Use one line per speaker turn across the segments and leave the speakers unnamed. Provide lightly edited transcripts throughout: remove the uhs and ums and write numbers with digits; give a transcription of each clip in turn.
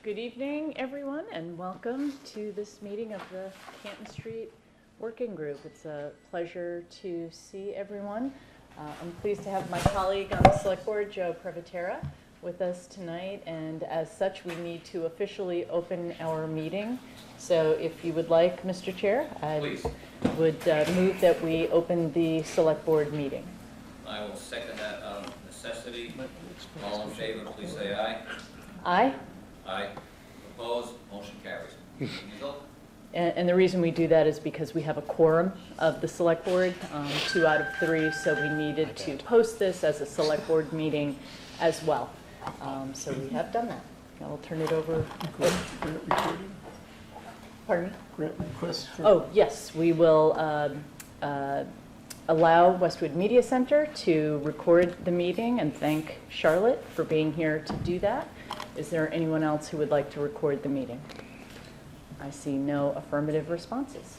Good evening, everyone, and welcome to this meeting of the Canton Street Working Group. It's a pleasure to see everyone. I'm pleased to have my colleague on the Select Board, Joe Previtera, with us tonight, and as such, we need to officially open our meeting. So if you would like, Mr. Chair, I would move that we open the Select Board meeting.
I will second that out of necessity. All in favor, please say aye.
Aye.
Aye. Opposed? Motion carries.
And the reason we do that is because we have a quorum of the Select Board, 2 out of 3, so we needed to post this as a Select Board meeting as well. So we have done that. Now I'll turn it over.
Grant recording?
Pardon me?
Grant request for...
Oh, yes, we will allow Westwood Media Center to record the meeting and thank Charlotte for being here to do that. Is there anyone else who would like to record the meeting? I see no affirmative responses.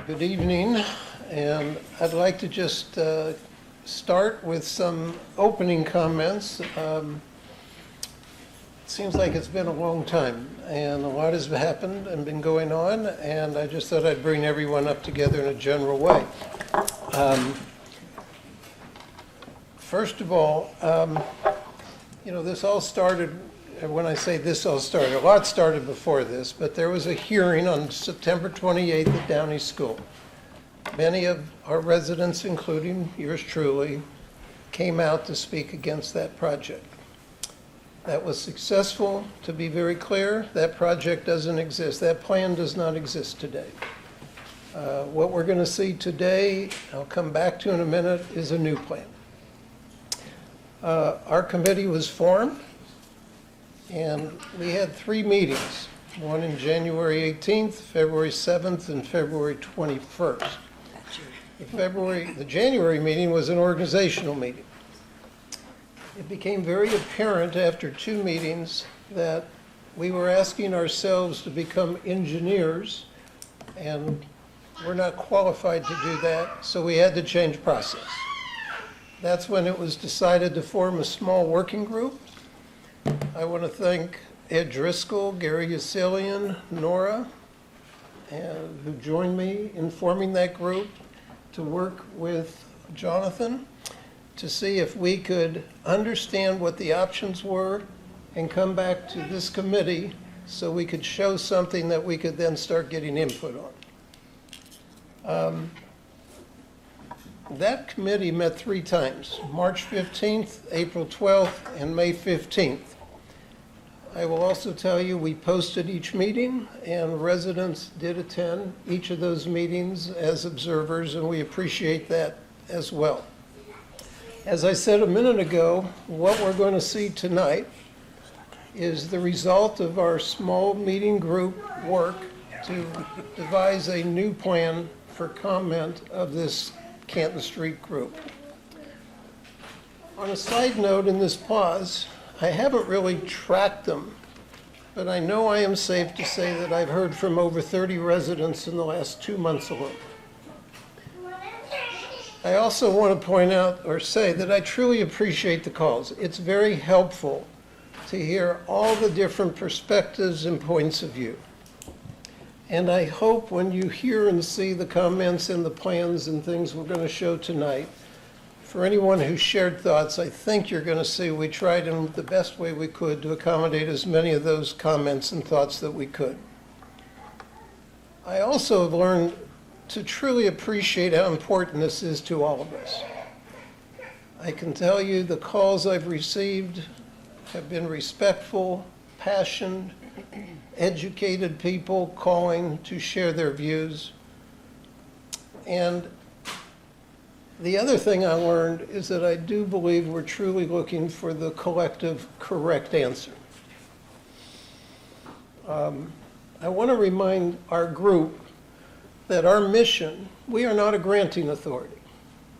Good evening, and I'd like to just start with some opening comments. It seems like it's been a long time, and a lot has happened and been going on, and I just thought I'd bring everyone up together in a general way. First of all, you know, this all started, when I say this all started, a lot started before this, but there was a hearing on September 28th at Downey School. Many of our residents, including yours truly, came out to speak against that project. That was successful. To be very clear, that project doesn't exist. That plan does not exist today. What we're going to see today, I'll come back to in a minute, is a new plan. Our committee was formed, and we had 3 meetings, one in January 18th, February 7th, and February 21st. The January meeting was an organizational meeting. It became very apparent after 2 meetings that we were asking ourselves to become engineers, and we're not qualified to do that, so we had to change process. That's when it was decided to form a small working group. I want to thank Ed Driscoll, Gary Yasilian, Nora, who joined me in forming that group to work with Jonathan to see if we could understand what the options were and come back to this committee so we could show something that we could then start getting input on. That committee met 3 times, March 15th, April 12th, and May 15th. I will also tell you we posted each meeting, and residents did attend each of those meetings as observers, and we appreciate that as well. As I said a minute ago, what we're going to see tonight is the result of our small meeting group work to devise a new plan for comment of this Canton Street group. On a side note in this pause, I haven't really tracked them, but I know I am safe to say that I've heard from over 30 residents in the last 2 months alone. I also want to point out or say that I truly appreciate the calls. It's very helpful to hear all the different perspectives and points of view. And I hope when you hear and see the comments and the plans and things we're going to show tonight, for anyone who shared thoughts, I think you're going to see we tried in the best way we could to accommodate as many of those comments and thoughts that we could. I also have learned to truly appreciate how important this is to all of us. I can tell you the calls I've received have been respectful, passionate, educated people calling to share their views. And the other thing I learned is that I do believe we're truly looking for the collective correct answer. I want to remind our group that our mission, we are not a granting authority.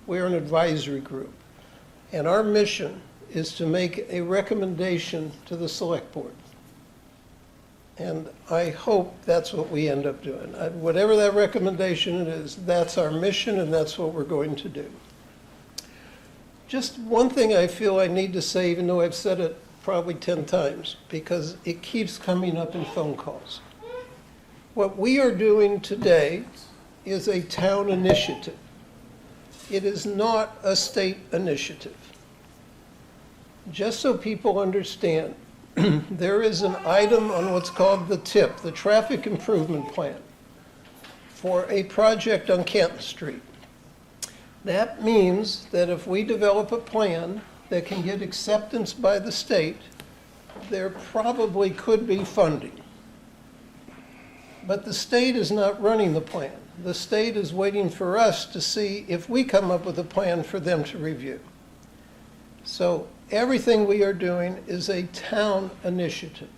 We are an advisory group. And our mission is to make a recommendation to the Select Board. And I hope that's what we end up doing. Whatever that recommendation is, that's our mission and that's what we're going to do. Just one thing I feel I need to say, even though I've said it probably 10 times because it keeps coming up in phone calls. What we are doing today is a town initiative. It is not a state initiative. Just so people understand, there is an item on what's called the TIP, the Traffic Improvement Plan, for a project on Canton Street. That means that if we develop a plan that can get acceptance by the state, there probably could be funding. But the state is not running the plan. The state is waiting for us to see if we come up with a plan for them to review. So everything we are doing is a town initiative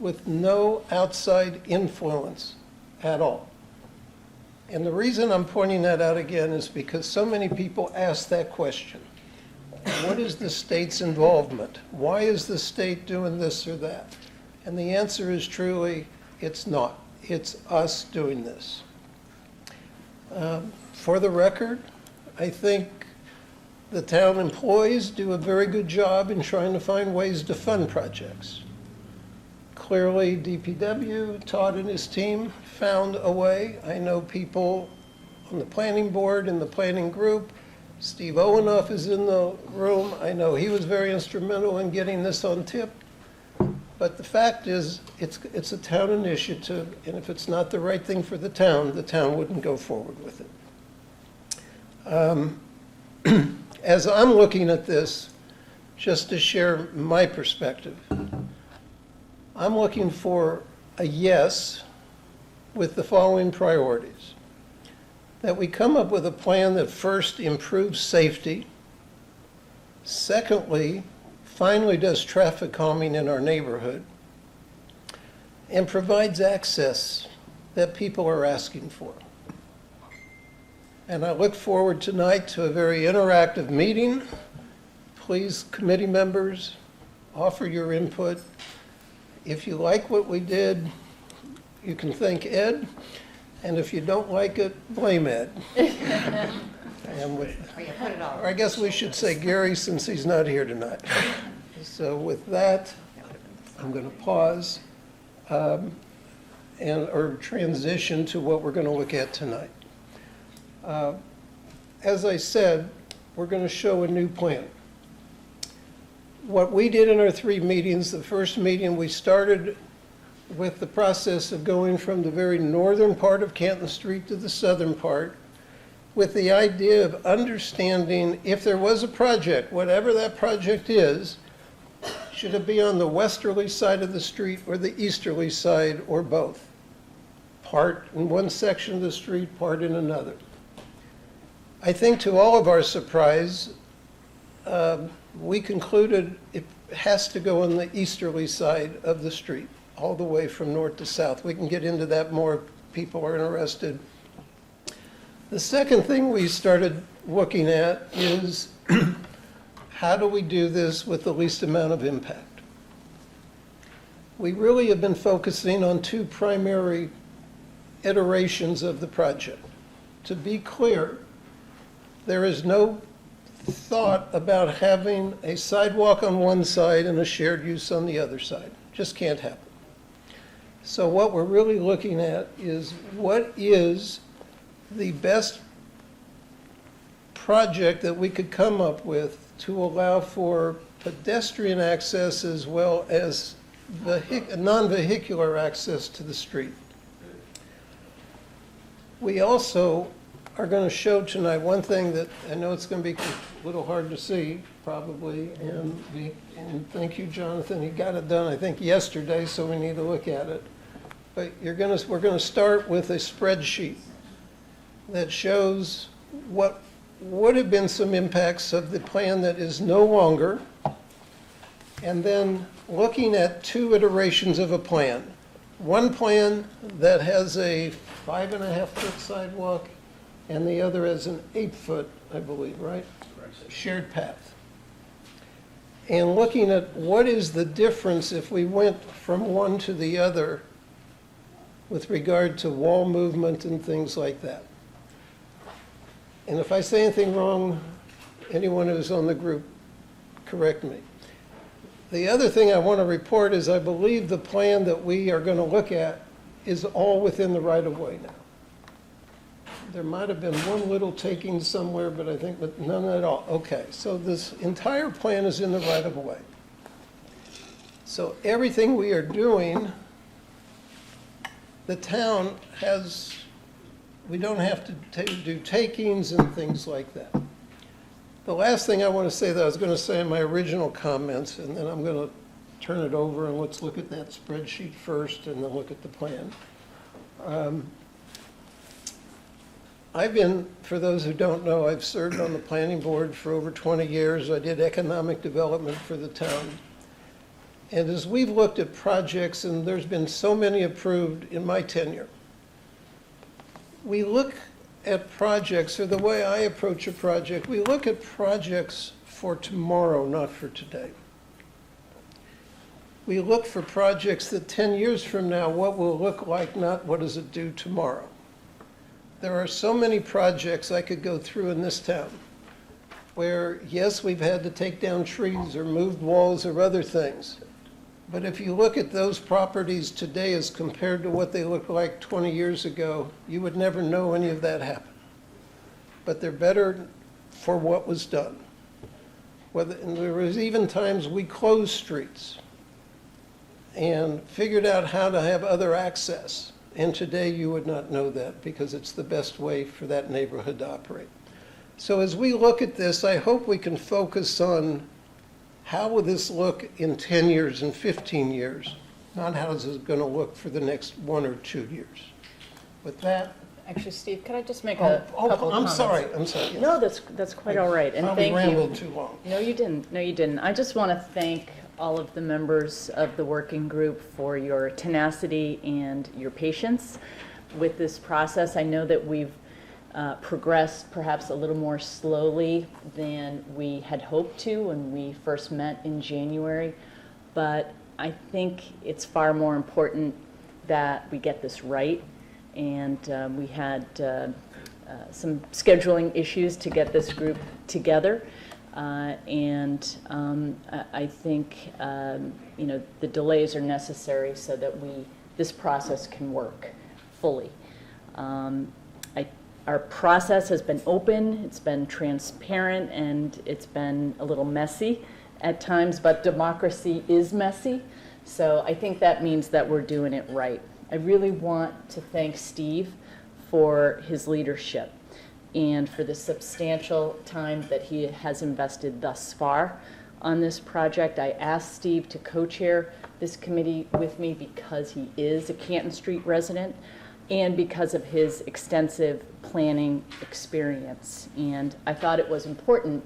with no outside influence at all. And the reason I'm pointing that out again is because so many people ask that question. What is the state's involvement? Why is the state doing this or that? And the answer is truly, it's not. It's us doing this. For the record, I think the town employees do a very good job in trying to find ways to fund projects. Clearly, DPW, Todd and his team found a way. I know people on the planning board and the planning group. Steve Owenoff is in the room. I know he was very instrumental in getting this on tip. But the fact is, it's a town initiative, and if it's not the right thing for the town wouldn't go forward with it. As I'm looking at this, just to share my perspective, I'm looking for a yes with the following priorities. That we come up with a plan that first improves safety, secondly, finally does traffic calming in our neighborhood, and provides access that people are asking for. And I look forward tonight to a very interactive meeting. Please, committee members, offer your input. If you like what we did, you can thank Ed, and if you don't like it, blame Ed. Or I guess we should say Gary, since he's not here tonight. So with that, I'm going to pause or transition to what we're going to look at tonight. As I said, we're going to show a new plan. What we did in our 3 meetings, the first meeting, we started with the process of going from the very northern part of Canton Street to the southern part, with the idea of understanding if there was a project, whatever that project is, should it be on the westerly side of the street or the easterly side or both? Part in one section of the street, part in another. I think to all of our surprise, we concluded it has to go on the easterly side of the street, all the way from north to south. We can get into that more if people are interested. The second thing we started looking at is how do we do this with the least amount of impact? We really have been focusing on 2 primary iterations of the project. To be clear, there is no thought about having a sidewalk on one side and a shared use on the other side. Just can't happen. So what we're really looking at is what is the best project that we could come up with to allow for pedestrian access as well as non-vehicular access to the street. We also are going to show tonight one thing that I know it's going to be a little hard to see probably, and thank you, Jonathan. He got it done, I think, yesterday, so we need to look at it. But we're going to start with a spreadsheet that shows what would have been some impacts of the plan that is no longer, and then looking at 2 iterations of a plan. One plan that has a 5.5-foot sidewalk, and the other has an 8-foot, I believe, right? Shared path. And looking at what is the difference if we went from one to the other with regard to wall movement and things like that. And if I say anything wrong, anyone who's on the group, correct me. The other thing I want to report is I believe the plan that we are going to look at is all within the right-of-way now. There might have been one little taking somewhere, but I think that none at all. Okay, so this entire plan is in the right-of-way. So everything we are doing, the town has, we don't have to do takings and things like that. The last thing I want to say that I was going to say in my original comments, and then I'm going to turn it over and let's look at that spreadsheet first and then look at the plan. I've been, for those who don't know, I've served on the planning board for over 20 years. I did economic development for the town. And as we've looked at projects, and there's been so many approved in my tenure, we look at projects, or the way I approach a project, we look at projects for tomorrow, not for today. We look for projects that 10 years from now, what will it look like, not what does it do tomorrow. There are so many projects I could go through in this town where, yes, we've had to take down trees or moved walls or other things. But if you look at those properties today as compared to what they looked like 20 years ago, you would never know any of that happened. But they're better for what was done. And there was even times we closed streets and figured out how to have other access. And today you would not know that because it's the best way for that neighborhood to operate. So as we look at this, I hope we can focus on how will this look in 10 years and 15 years, not how is it going to look for the next 1 or 2 years. With that.
Actually, Steve, could I just make a couple
I'm
comments?
sorry. Yes.
No, that's quite all right, and
Probably
thank you.
rambled too long.
No, you didn't. No, you didn't. I just want to thank all of the members of the working group for your tenacity and your patience with this process. I know that we've progressed perhaps a little more slowly than we had hoped to when we first met in January, but I think it's far more important that we get this right. And we had some scheduling issues to get this group together. I think the delays are necessary so that this process can work fully. Our process has been open, it's been transparent, and it's been a little messy at times, but democracy is messy. So I think that means that we're doing it right. I really want to thank Steve for his leadership and for the substantial time that he has invested thus far on this project. I asked Steve to co-chair this committee with me because he is a Canton Street resident and because of his extensive planning experience. And I thought it was important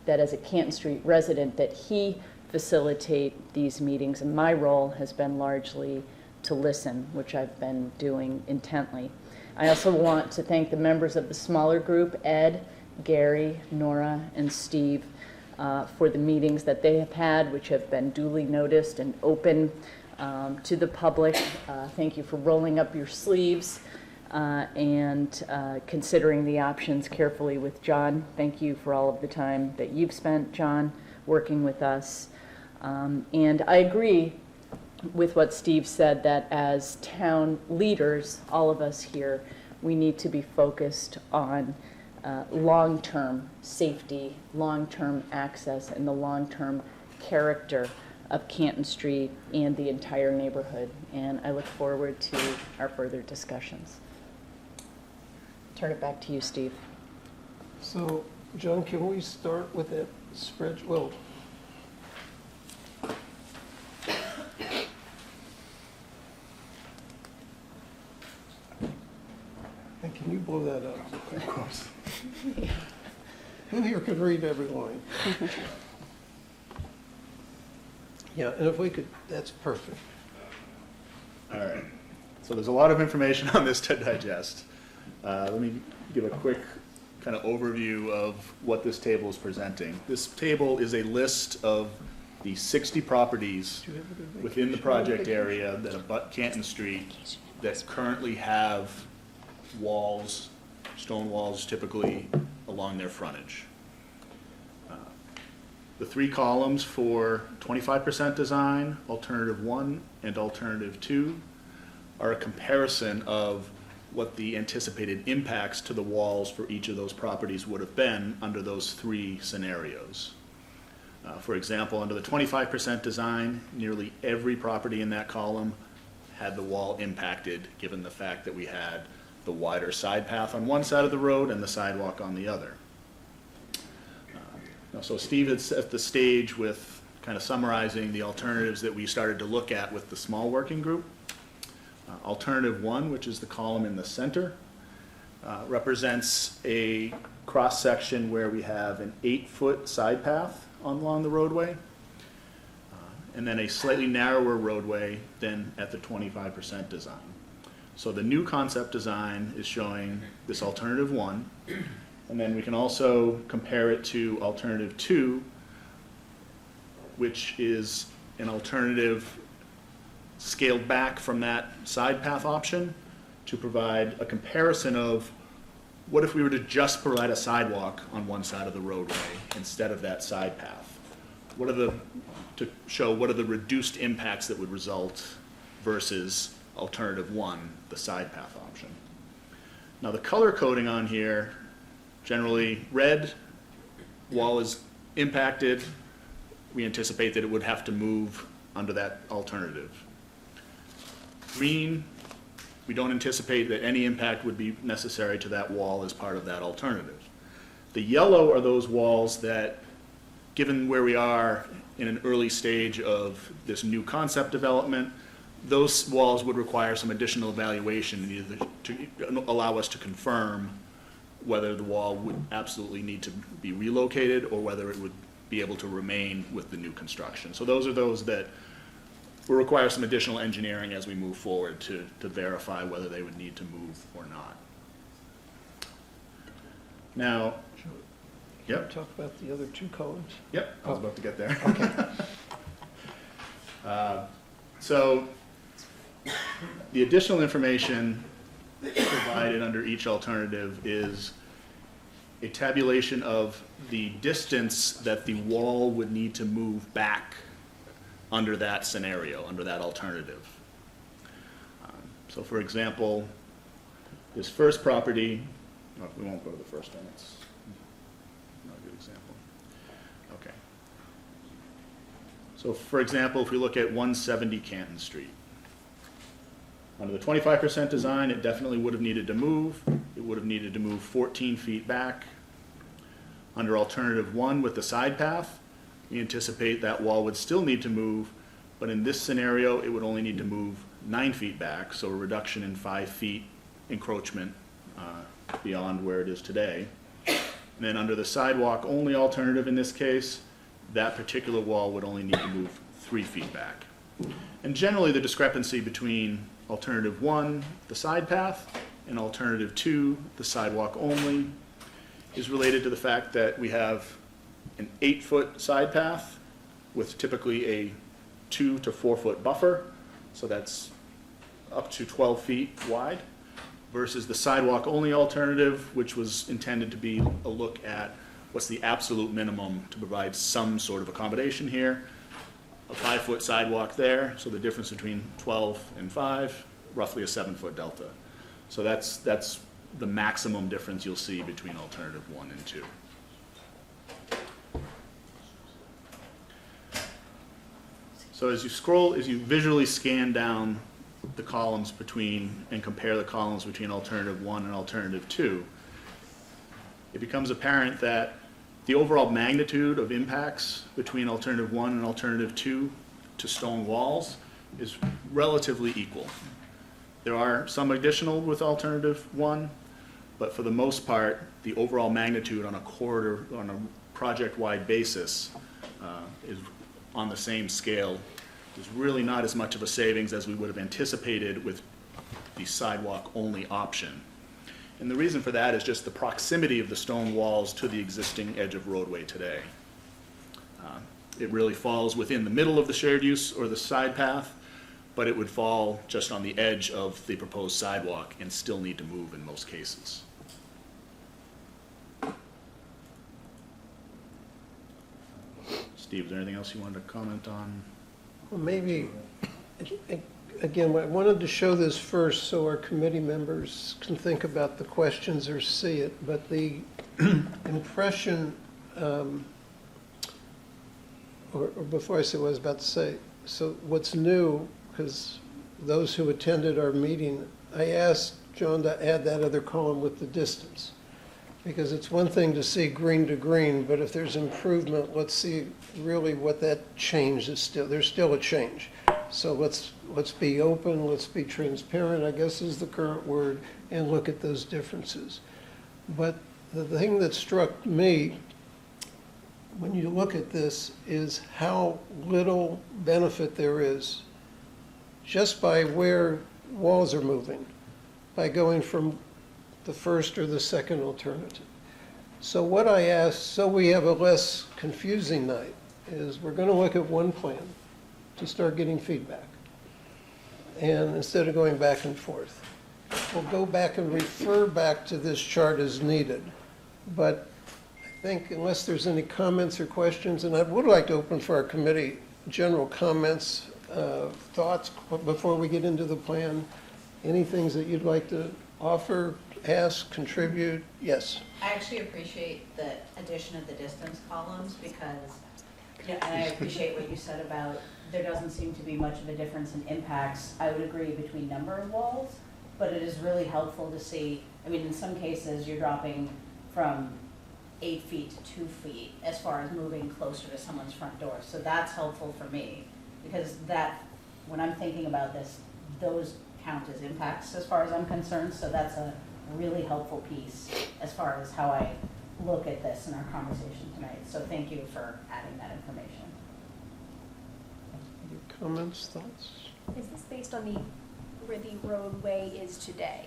that as a Canton Street resident that he facilitate these meetings, and my role has been largely to listen, which I've been doing intently. I also want to thank the members of the smaller group, Ed, Gary, Nora, and Steve, for the meetings that they have had, which have been duly noticed and open to the public. Thank you for rolling up your sleeves and considering the options carefully with John. Thank you for all of the time that you've spent, John, working with us. And I agree with what Steve said, that as town leaders, all of us here, we need to be focused on long-term safety, long-term access, and the long-term character of Canton Street and the entire neighborhood. And I look forward to our further discussions. Turn it back to you, Steve.
So, John, can we start with that spreadsheet? Well, and can you blow that up? Of course. Who here could read every line? Yeah, and if we could, that's perfect.
All right. So there's a lot of information on this to digest. Let me give a quick kind of overview of what this table is presenting. This table is a list of the 60 properties within the project area that abut Canton Street that currently have walls, stone walls typically, along their frontage. The three columns for 25% design, alternative 1, and alternative 2 are a comparison of what the anticipated impacts to the walls for each of those properties would have been under those three scenarios. For example, under the 25% design, nearly every property in that column had the wall impacted, given the fact that we had the wider side path on one side of the road and the sidewalk on the other. So Steve had set the stage with kind of summarizing the alternatives that we started to look at with the small working group. Alternative 1, which is the column in the center, represents a cross-section where we have an 8-foot side path along the roadway, and then a slightly narrower roadway than at the 25% design. So the new concept design is showing this alternative 1, and then we can also compare it to alternative 2, which is an alternative scaled back from that side path option to provide a comparison of what if we were to just provide a sidewalk on one side of the roadway instead of that side path? To show what are the reduced impacts that would result versus alternative 1, the side path option. Now the color coding on here, generally red, wall is impacted, we anticipate that it would have to move under that alternative. Green, we don't anticipate that any impact would be necessary to that wall as part of that alternative. The yellow are those walls that, given where we are in an early stage of this new concept development, those walls would require some additional evaluation either to allow us to confirm whether the wall would absolutely need to be relocated or whether it would be able to remain with the new construction. So those are those that will require some additional engineering as we move forward to verify whether they would need to move or not. Now,
Can
yep,
you talk about the other two columns?
yep, I was about to get there.
Okay.
So the additional information provided under each alternative is a tabulation of the distance that the wall would need to move back under that scenario, under that alternative. So for example, this first property, no, we won't go to the first one, it's not a good example. Okay. So for example, if we look at 170 Canton Street, under the 25% design, it definitely would have needed to move. It would have needed to move 14 feet back. Under alternative 1 with the side path, we anticipate that wall would still need to move, but in this scenario, it would only need to move 9 feet back, so a reduction in 5 feet encroachment beyond where it is today. And then under the sidewalk only alternative in this case, that particular wall would only need to move 3 feet back. And generally the discrepancy between alternative 1, the side path, and alternative 2, the sidewalk only, is related to the fact that we have an 8-foot side path with typically a 2 to 4 foot buffer, so that's up to 12 feet wide, versus the sidewalk only alternative, which was intended to be a look at what's the absolute minimum to provide some sort of accommodation here. A 5-foot sidewalk there, so the difference between 12 and 5, roughly a 7-foot delta. So that's the maximum difference you'll see between alternative 1 and 2. So as you visually scan down the columns between and compare the columns between alternative 1 and alternative 2, it becomes apparent that the overall magnitude of impacts between alternative 1 and alternative 2 to stone walls is relatively equal. There are some additional with alternative 1, but for the most part, the overall magnitude on a project-wide basis is on the same scale. There's really not as much of a savings as we would have anticipated with the sidewalk-only option. And the reason for that is just the proximity of the stone walls to the existing edge of roadway today. It really falls within the middle of the shared use or the side path, but it would fall just on the edge of the proposed sidewalk and still need to move in most cases. Steve, is there anything else you wanted to comment on?
Well, maybe, again, I wanted to show this first so our committee members can think about the questions or see it, but the impression, or before I say what I was about to say, so what's new, because those who attended our meeting, I asked John to add that other column with the distance. Because it's one thing to see green to green, but if there's improvement, let's see really what that change is still. There's still a change. So let's be open, let's be transparent, I guess is the current word, and look at those differences. But the thing that struck me when you look at this is how little benefit there is just by where walls are moving, by going from the first or the second alternative. So what I asked, so we have a less confusing night, is we're going to look at one plan to start getting feedback. And instead of going back and forth, we'll go back and refer back to this chart as needed. But I think unless there's any comments or questions, and I would like to open for our committee general comments, thoughts before we get into the plan. Any things that you'd like to offer, ask, contribute? Yes.
I actually appreciate the addition of the distance columns because, and I appreciate what you said about there doesn't seem to be much of a difference in impacts. I would agree between number of walls, but it is really helpful to see, I mean, in some cases, you're dropping from 8 feet to 2 feet as far as moving closer to someone's front door. So that's helpful for me because that, when I'm thinking about this, those count as impacts as far as I'm concerned. So that's a really helpful piece as far as how I look at this in our conversation tonight. So thank you for adding that information.
Any comments, thoughts?
Is this based on where the roadway is today?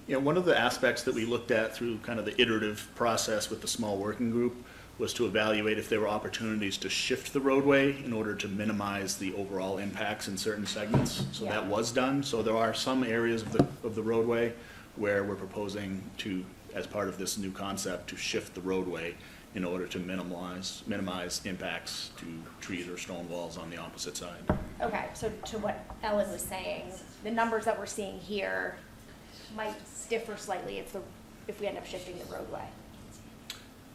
Yeah, one of the aspects that we looked at through kind of the iterative process with the small working group was to evaluate if there were opportunities to shift the roadway in order to minimize the overall impacts in certain segments. So
Yeah.
that was done. So there are some areas of the roadway where we're proposing to, as part of this new concept, to shift the roadway in order to minimize impacts to trees or stone walls on the opposite side.
Okay, so to what Ellen was saying, the numbers that we're seeing here might differ slightly if we end up shifting the roadway,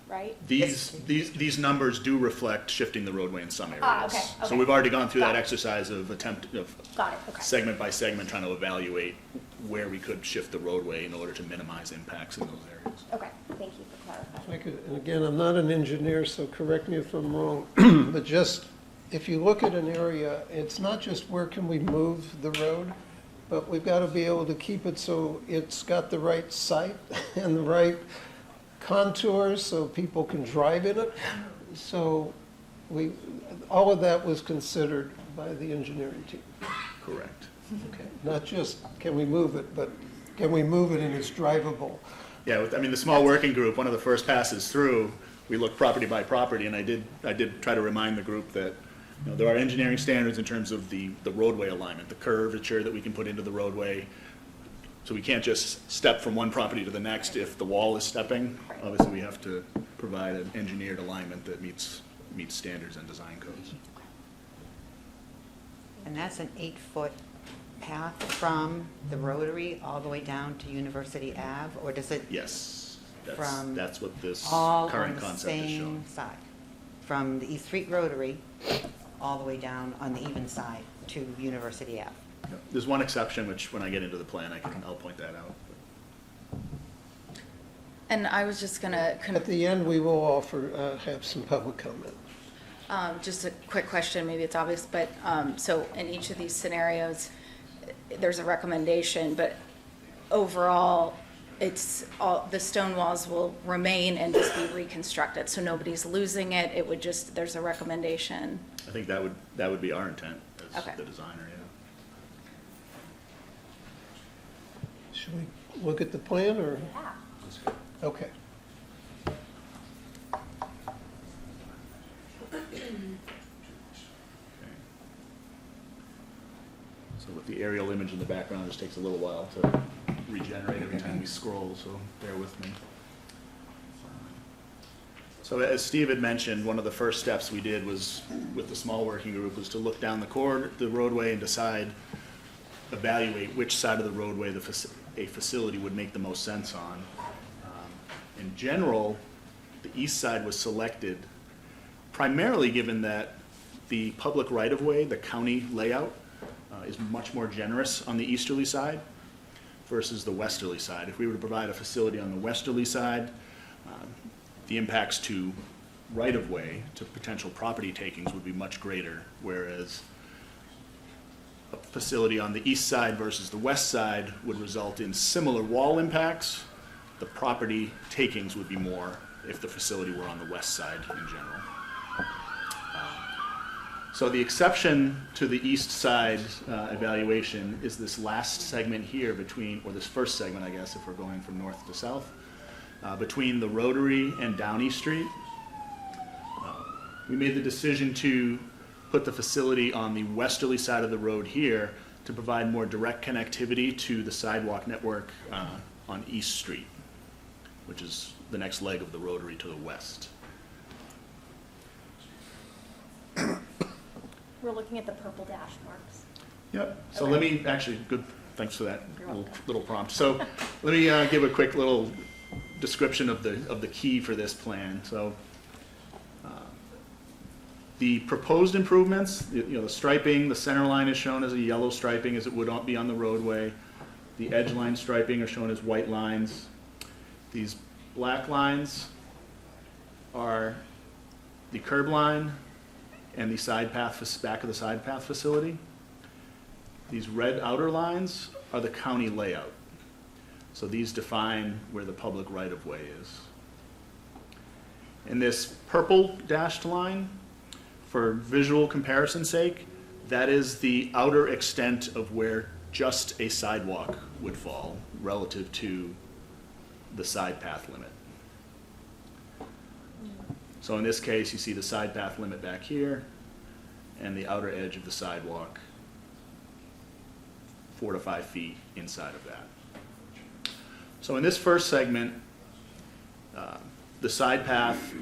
right?
These numbers do reflect shifting the roadway in some areas.
Okay,
So
okay.
we've already gone through that
Got it.
exercise of
Got it, okay.
segment by segment, trying to evaluate where we could shift the roadway in order to minimize impacts in those areas.
Okay, thank you for clarifying.
If I could, and again, I'm not an engineer, so correct me if I'm wrong, but just, if you look at an area, it's not just where can we move the road, but we've got to be able to keep it so it's got the right site and the right contours so people can drive in it. So all of that was considered by the engineering team.
Correct.
Okay. Not just can we move it, but can we move it and it's drivable?
Yeah, I mean, the small working group, one of the first passes through, we looked property by property, and I did try to remind the group that, there are engineering standards in terms of the roadway alignment, the curvature that we can put into the roadway. So we can't just step from one property to the next if the wall is stepping. Obviously, we have to provide an engineered alignment that meets standards and design codes.
And that's an 8-foot path from the Rotary all the way down to University Ave, or does it
Yes,
From
that's what this
all on
current
the
concept is showing.
same side? From the East Street Rotary all the way down on the even side to University Ave?
Yep. There's one exception, which when I get into the plan, I'll point that out.
And I was just gonna,
At the end, we will offer, have some public comment.
just a quick question, maybe it's obvious, but, so in each of these scenarios, there's a recommendation, but overall, it's all, the stone walls will remain and just be reconstructed, so nobody's losing it, it would just, there's a recommendation.
I think that would be our intent as
Okay.
the designer, yeah.
Should we look at the plan, or?
Yeah.
Okay.
Okay. So with the aerial image in the background, it just takes a little while to regenerate every time we scroll, so bear with me. So as Steve had mentioned, one of the first steps we did was, with the small working group, was to look down the roadway and decide, evaluate which side of the roadway a facility would make the most sense on. In general, the east side was selected primarily given that the public right-of-way, the county layout, is much more generous on the easterly side versus the westerly side. If we were to provide a facility on the westerly side, the impacts to right-of-way, to potential property takings would be much greater, whereas a facility on the east side versus the west side would result in similar wall impacts. The property takings would be more if the facility were on the west side in general. So the exception to the east side evaluation is this last segment here between, or this first segment, I guess, if we're going from north to south, between the Rotary and Downey Street. We made the decision to put the facility on the westerly side of the road here to provide more direct connectivity to the sidewalk network on East Street, which is the next leg of the Rotary to the west.
We're looking at the purple dash marks.
Yep, so
Okay.
let me, actually, good, thanks for that little prompt. So let me give a quick little description of the key for this plan. So the proposed improvements, the striping, the center line is shown as a yellow striping as it would not be on the roadway. The edge line striping are shown as white lines. These black lines are the curb line and the side path, back of the side path facility. These red outer lines are the county layout. So these define where the public right-of-way is. And this purple dashed line, for visual comparison's sake, that is the outer extent of where just a sidewalk would fall relative to the side path limit. So in this case, you see the side path limit back here and the outer edge of the sidewalk 4 to 5 feet inside of that. So in this first segment, the side path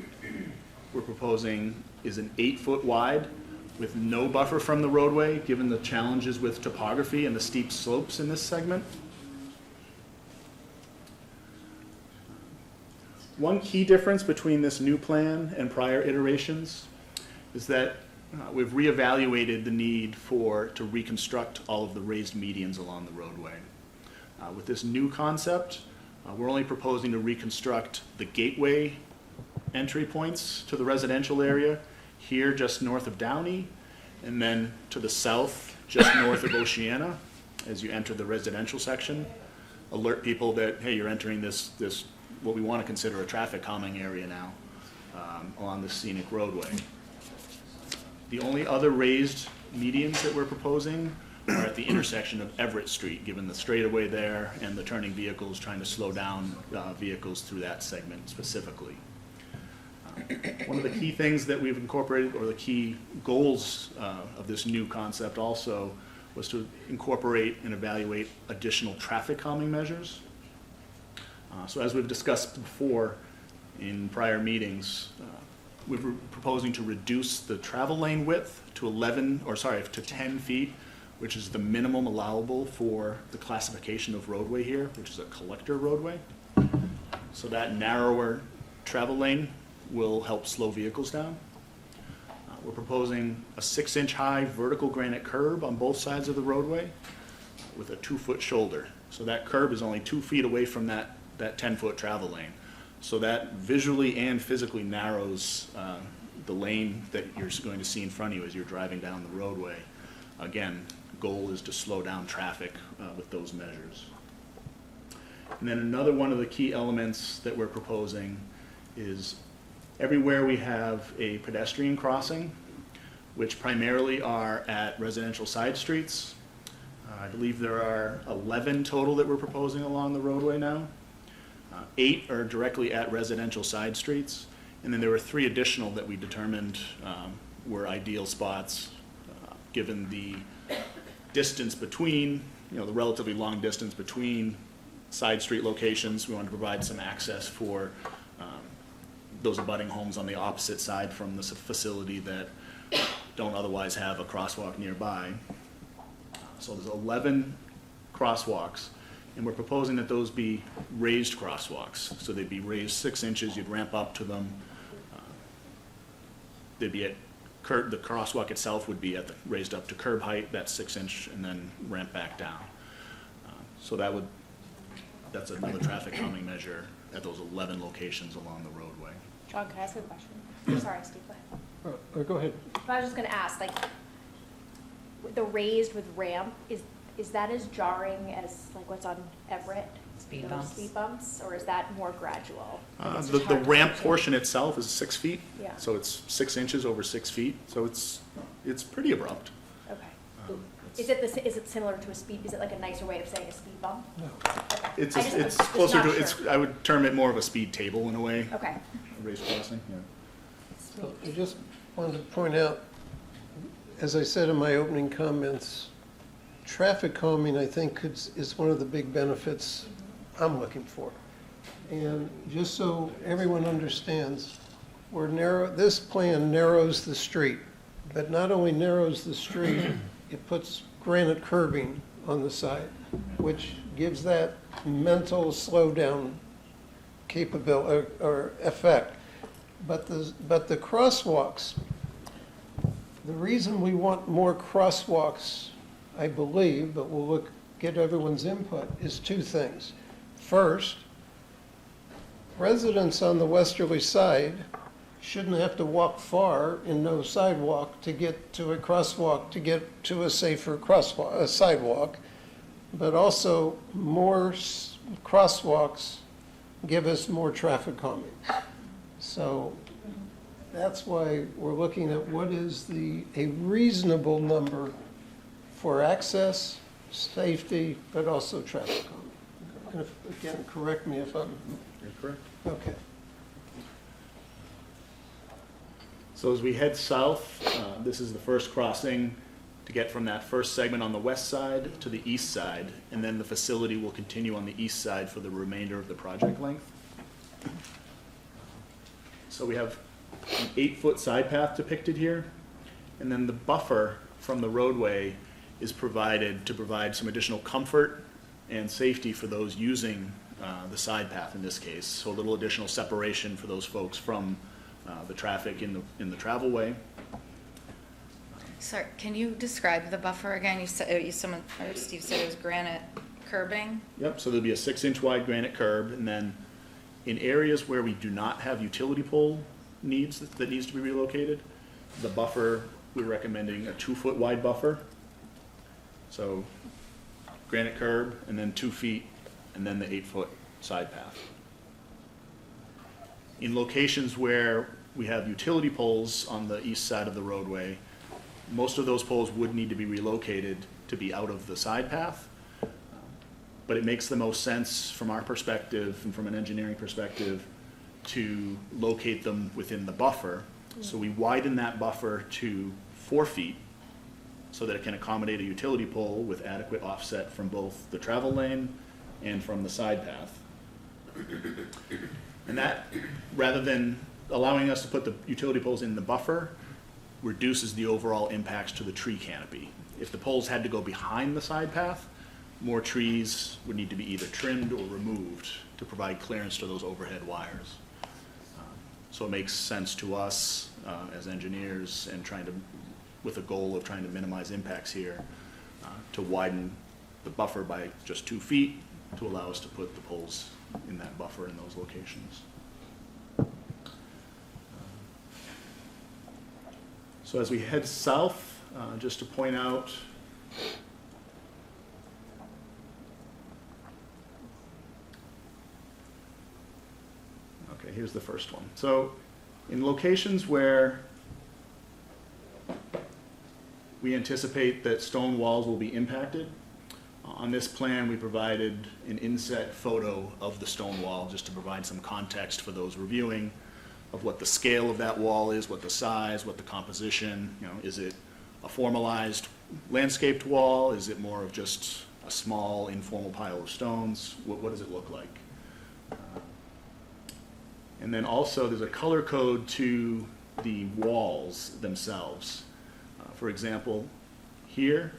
we're proposing is an 8-foot wide with no buffer from the roadway, given the challenges with topography and the steep slopes in this segment. One key difference between this new plan and prior iterations is that we've reevaluated the need to reconstruct all of the raised medians along the roadway. With this new concept, we're only proposing to reconstruct the gateway entry points to the residential area, here just north of Downey, and then to the south, just north of Oceana, as you enter the residential section. Alert people that, hey, you're entering this what we want to consider a traffic calming area now along the scenic roadway. The only other raised medians that we're proposing are at the intersection of Everett Street, given the straightaway there and the turning vehicles, trying to slow down vehicles through that segment specifically. One of the key things that we've incorporated, or the key goals of this new concept also, was to incorporate and evaluate additional traffic calming measures. So as we've discussed before in prior meetings, we're proposing to reduce the travel lane width to 10 feet, which is the minimum allowable for the classification of roadway here, which is a collector roadway. So that narrower travel lane will help slow vehicles down. We're proposing a 6-inch high vertical granite curb on both sides of the roadway with a 2-foot shoulder. So that curb is only 2 feet away from that 10-foot travel lane. So that visually and physically narrows the lane that you're going to see in front of you as you're driving down the roadway. Again, goal is to slow down traffic with those measures. And then another one of the key elements that we're proposing is everywhere we have a pedestrian crossing, which primarily are at residential side streets. I believe there are 11 total that we're proposing along the roadway now. 8 are directly at residential side streets, and then there were 3 additional that we determined were ideal spots, given the distance between, the relatively long distance between side street locations. We wanted to provide some access for those abutting homes on the opposite side from the facility that don't otherwise have a crosswalk nearby. So there's 11 crosswalks, and we're proposing that those be raised crosswalks. So they'd be raised 6 inches, you'd ramp up to them. They'd be at the crosswalk itself would be raised up to curb height, that's 6 inch, and then ramp back down. So that's another traffic calming measure at those 11 locations along the roadway.
John, can I ask a question? Sorry, Steve, go ahead.
Go ahead.
I was just gonna ask, like, the raised with ramp, is that as jarring as like what's on Everett?
Speed
Those
bumps.
Speed bumps, or is that more gradual? Like, it's
The
just hard to
ramp
understand.
portion itself is 6 feet.
Yeah.
So it's 6 inches over 6 feet, so it's pretty abrupt.
Okay. Is it similar to a speed, is it like a nicer way of saying a speed bump? Okay.
It's
I just was
it's
just
closer
not
to, it's,
sure.
I would term it more of a speed table in a way,
Okay.
a raised crossing, yeah.
So I just wanted to point out, as I said in my opening comments, traffic calming, I think, is one of the big benefits I'm looking for. And just so everyone understands, this plan narrows the street, but not only narrows the street, it puts granite curbing on the side, which gives that mental slowdown capability or effect. But the crosswalks, the reason we want more crosswalks, I believe, but we'll get everyone's input, is 2 things. First, residents on the westerly side shouldn't have to walk far in no sidewalk to get to a crosswalk, to get to a safer sidewalk, but also more crosswalks give us more traffic calming. So that's why we're looking at what is a reasonable number for access, safety, but also traffic calming. And again, correct me if I'm,
You're correct.
okay.
So as we head south, this is the first crossing to get from that first segment on the west side to the east side, and then the facility will continue on the east side for the remainder of the project length. So we have an 8-foot side path depicted here, and then the buffer from the roadway is provided to provide some additional comfort and safety for those using the side path in this case. So a little additional separation for those folks from the traffic in the travelway.
Sorry, can you describe the buffer again? Steve said it was granite curbing?
Yep, so there'll be a 6-inch wide granite curb, and then in areas where we do not have utility pole needs, that needs to be relocated, the buffer, we're recommending a 2-foot wide buffer. So granite curb, and then 2 feet, and then the 8-foot side path. In locations where we have utility poles on the east side of the roadway, most of those poles would need to be relocated to be out of the side path. But it makes the most sense from our perspective and from an engineering perspective to locate them within the buffer. So we widen that buffer to 4 feet so that it can accommodate a utility pole with adequate offset from both the travel lane and from the side path. And that, rather than allowing us to put the utility poles in the buffer, reduces the overall impacts to the tree canopy. If the poles had to go behind the side path, more trees would need to be either trimmed or removed to provide clearance to those overhead wires. So it makes sense to us as engineers and with a goal of trying to minimize impacts here, to widen the buffer by just 2 feet to allow us to put the poles in that buffer in those locations. So as we head south, just to point out, okay, here's the first one. So in locations where we anticipate that stone walls will be impacted, on this plan we provided an inset photo of the stone wall just to provide some context for those reviewing of what the scale of that wall is, what the size, what the composition, is it a formalized landscaped wall? Is it more of just a small informal pile of stones? What does it look like? And And then also, there's a color code to the walls themselves. For example, here,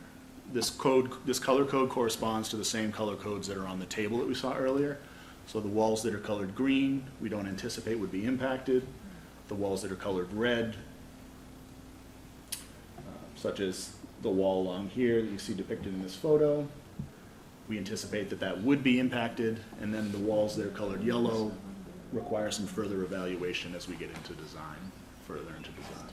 this color code corresponds to the same color codes that are on the table that we saw earlier. So the walls that are colored green, we don't anticipate would be impacted. The walls that are colored red, such as the wall along here that you see depicted in this photo, we anticipate that that would be impacted. And then the walls that are colored yellow require some further evaluation as we get into design, further into design.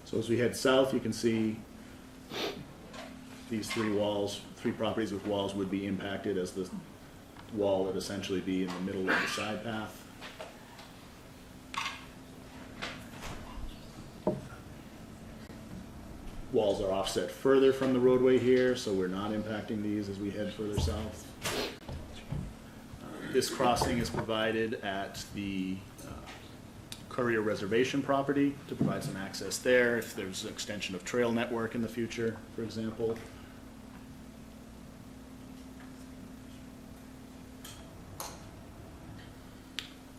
So as we head south, you can see these three properties with walls would be impacted, as the wall would essentially be in the middle of the side path. Walls are offset further from the roadway here, so we're not impacting these as we head further south. This crossing is provided at the Courier Reservation property to provide some access there if there's an extension of trail network in the future, for example.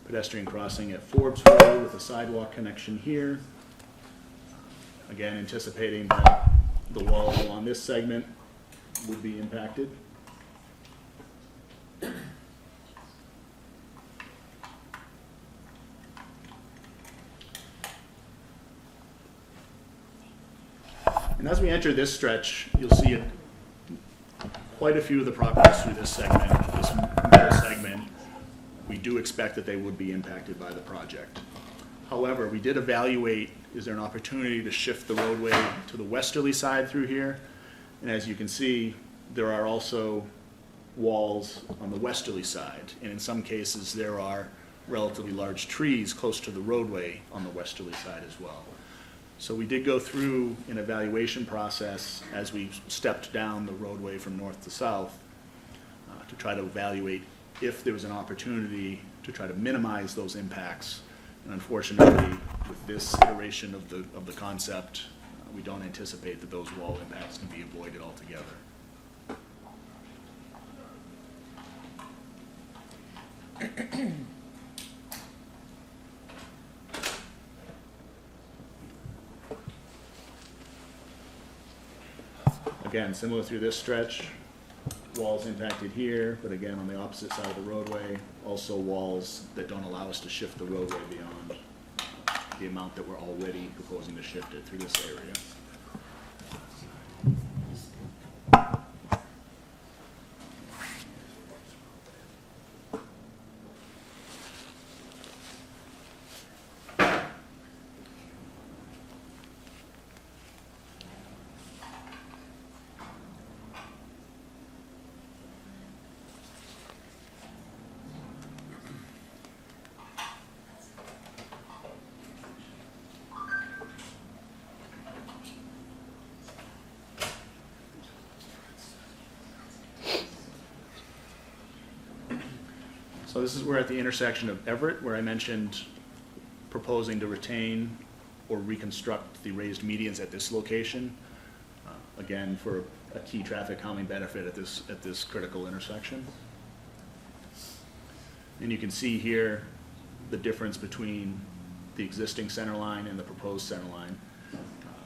Pedestrian crossing at Forbes Road with a sidewalk connection here. Again, anticipating that the wall on this segment would be impacted. And as we enter this stretch, you'll see quite a few of the properties through this segment, this middle segment. We do expect that they would be impacted by the project. However, we did evaluate, is there an opportunity to shift the roadway to the westerly side through here? And as you can see, there are also walls on the westerly side. And in some cases, there are relatively large trees close to the roadway on the westerly side as well. So we did go through an evaluation process as we stepped down the roadway from north to south to try to evaluate if there was an opportunity to try to minimize those impacts. And unfortunately, with this iteration of the concept, we don't anticipate that those wall impacts can be avoided altogether. Again, similar through this stretch, walls impacted here, but again, on the opposite side of the roadway, also walls that don't allow us to shift the roadway beyond the amount that we're already proposing to shift it through this area. So this is, we're at the intersection of Everett, where I mentioned proposing to retain or reconstruct the raised medians at this location, again, for a key traffic calming benefit at this critical intersection. And you can see here the difference between the existing center line and the proposed center line.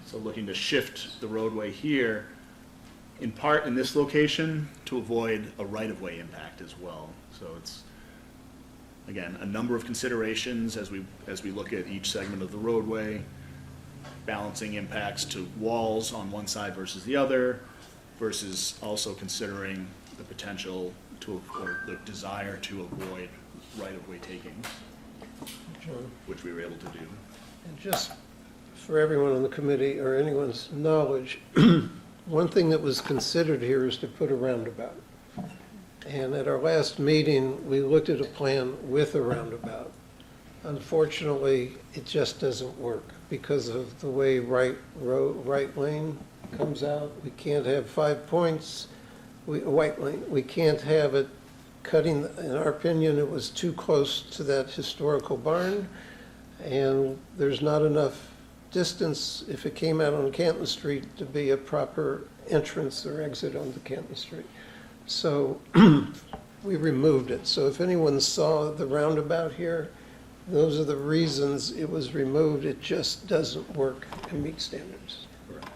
So looking to shift the roadway here, in part in this location, to avoid a right-of-way impact as well. So it's, again, a number of considerations as we look at each segment of the roadway, balancing impacts to walls on one side versus the other, versus also considering the potential to, or the desire to avoid right-of-way takings, which we were able to do.
And just for everyone on the committee or anyone's knowledge, one thing that was considered here is to put a roundabout. And at our last meeting, we looked at a plan with a roundabout. Unfortunately, it just doesn't work because of the way right lane comes out. We can't have 5 points, white lane. We can't have it cutting, in our opinion, it was too close to that historical barn, and there's not enough distance if it came out on Canton Street to be a proper entrance or exit onto Canton Street. So we removed it. So if anyone saw the roundabout here, those are the reasons it was removed. It just doesn't work and meet standards.
Correct.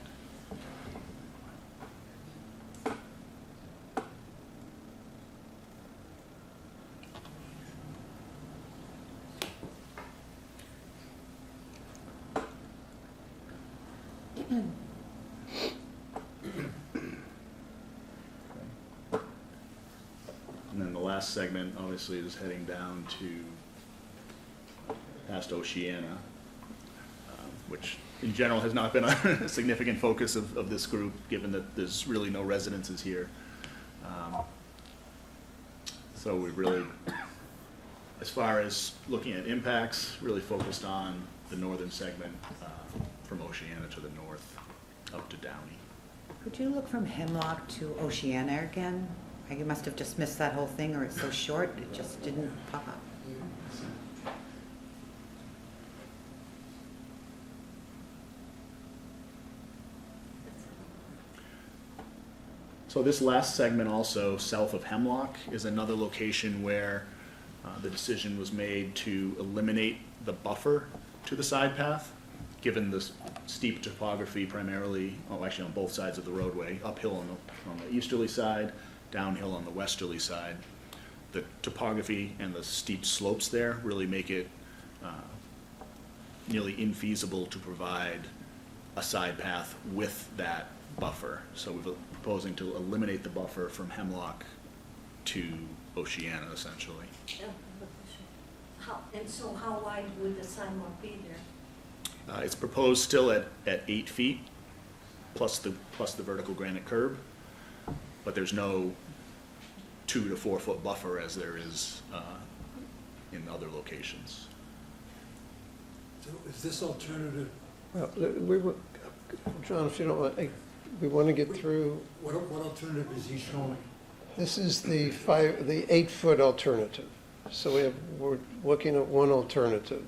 And then the last segment, obviously, is heading down to past Oceana, which in general has not been a significant focus of this group, given that there's really no residences here. So we really, as far as looking at impacts, really focused on the northern segment from Oceana to the north, up to Downey.
Could you look from Hemlock to Oceana again? I must have just missed that whole thing, or it's so short, it just didn't pop up.
So this last segment also, south of Hemlock, is another location where the decision was made to eliminate the buffer to the side path, given the steep topography primarily, actually on both sides of the roadway, uphill on the easterly side, downhill on the westerly side. The topography and the steep slopes there really make it nearly infeasible to provide a side path with that buffer. So we're proposing to eliminate the buffer from Hemlock to Oceana, essentially.
And so how wide would the sidewalk be there?
It's proposed still at 8 feet, plus the vertical granite curb, but there's no 2 to 4 foot buffer as there is in other locations.
So is this alternative,
Well, we were, John, if you don't want, we want to get through,
what alternative is he showing?
this is the 8-foot alternative. So we're looking at one alternative.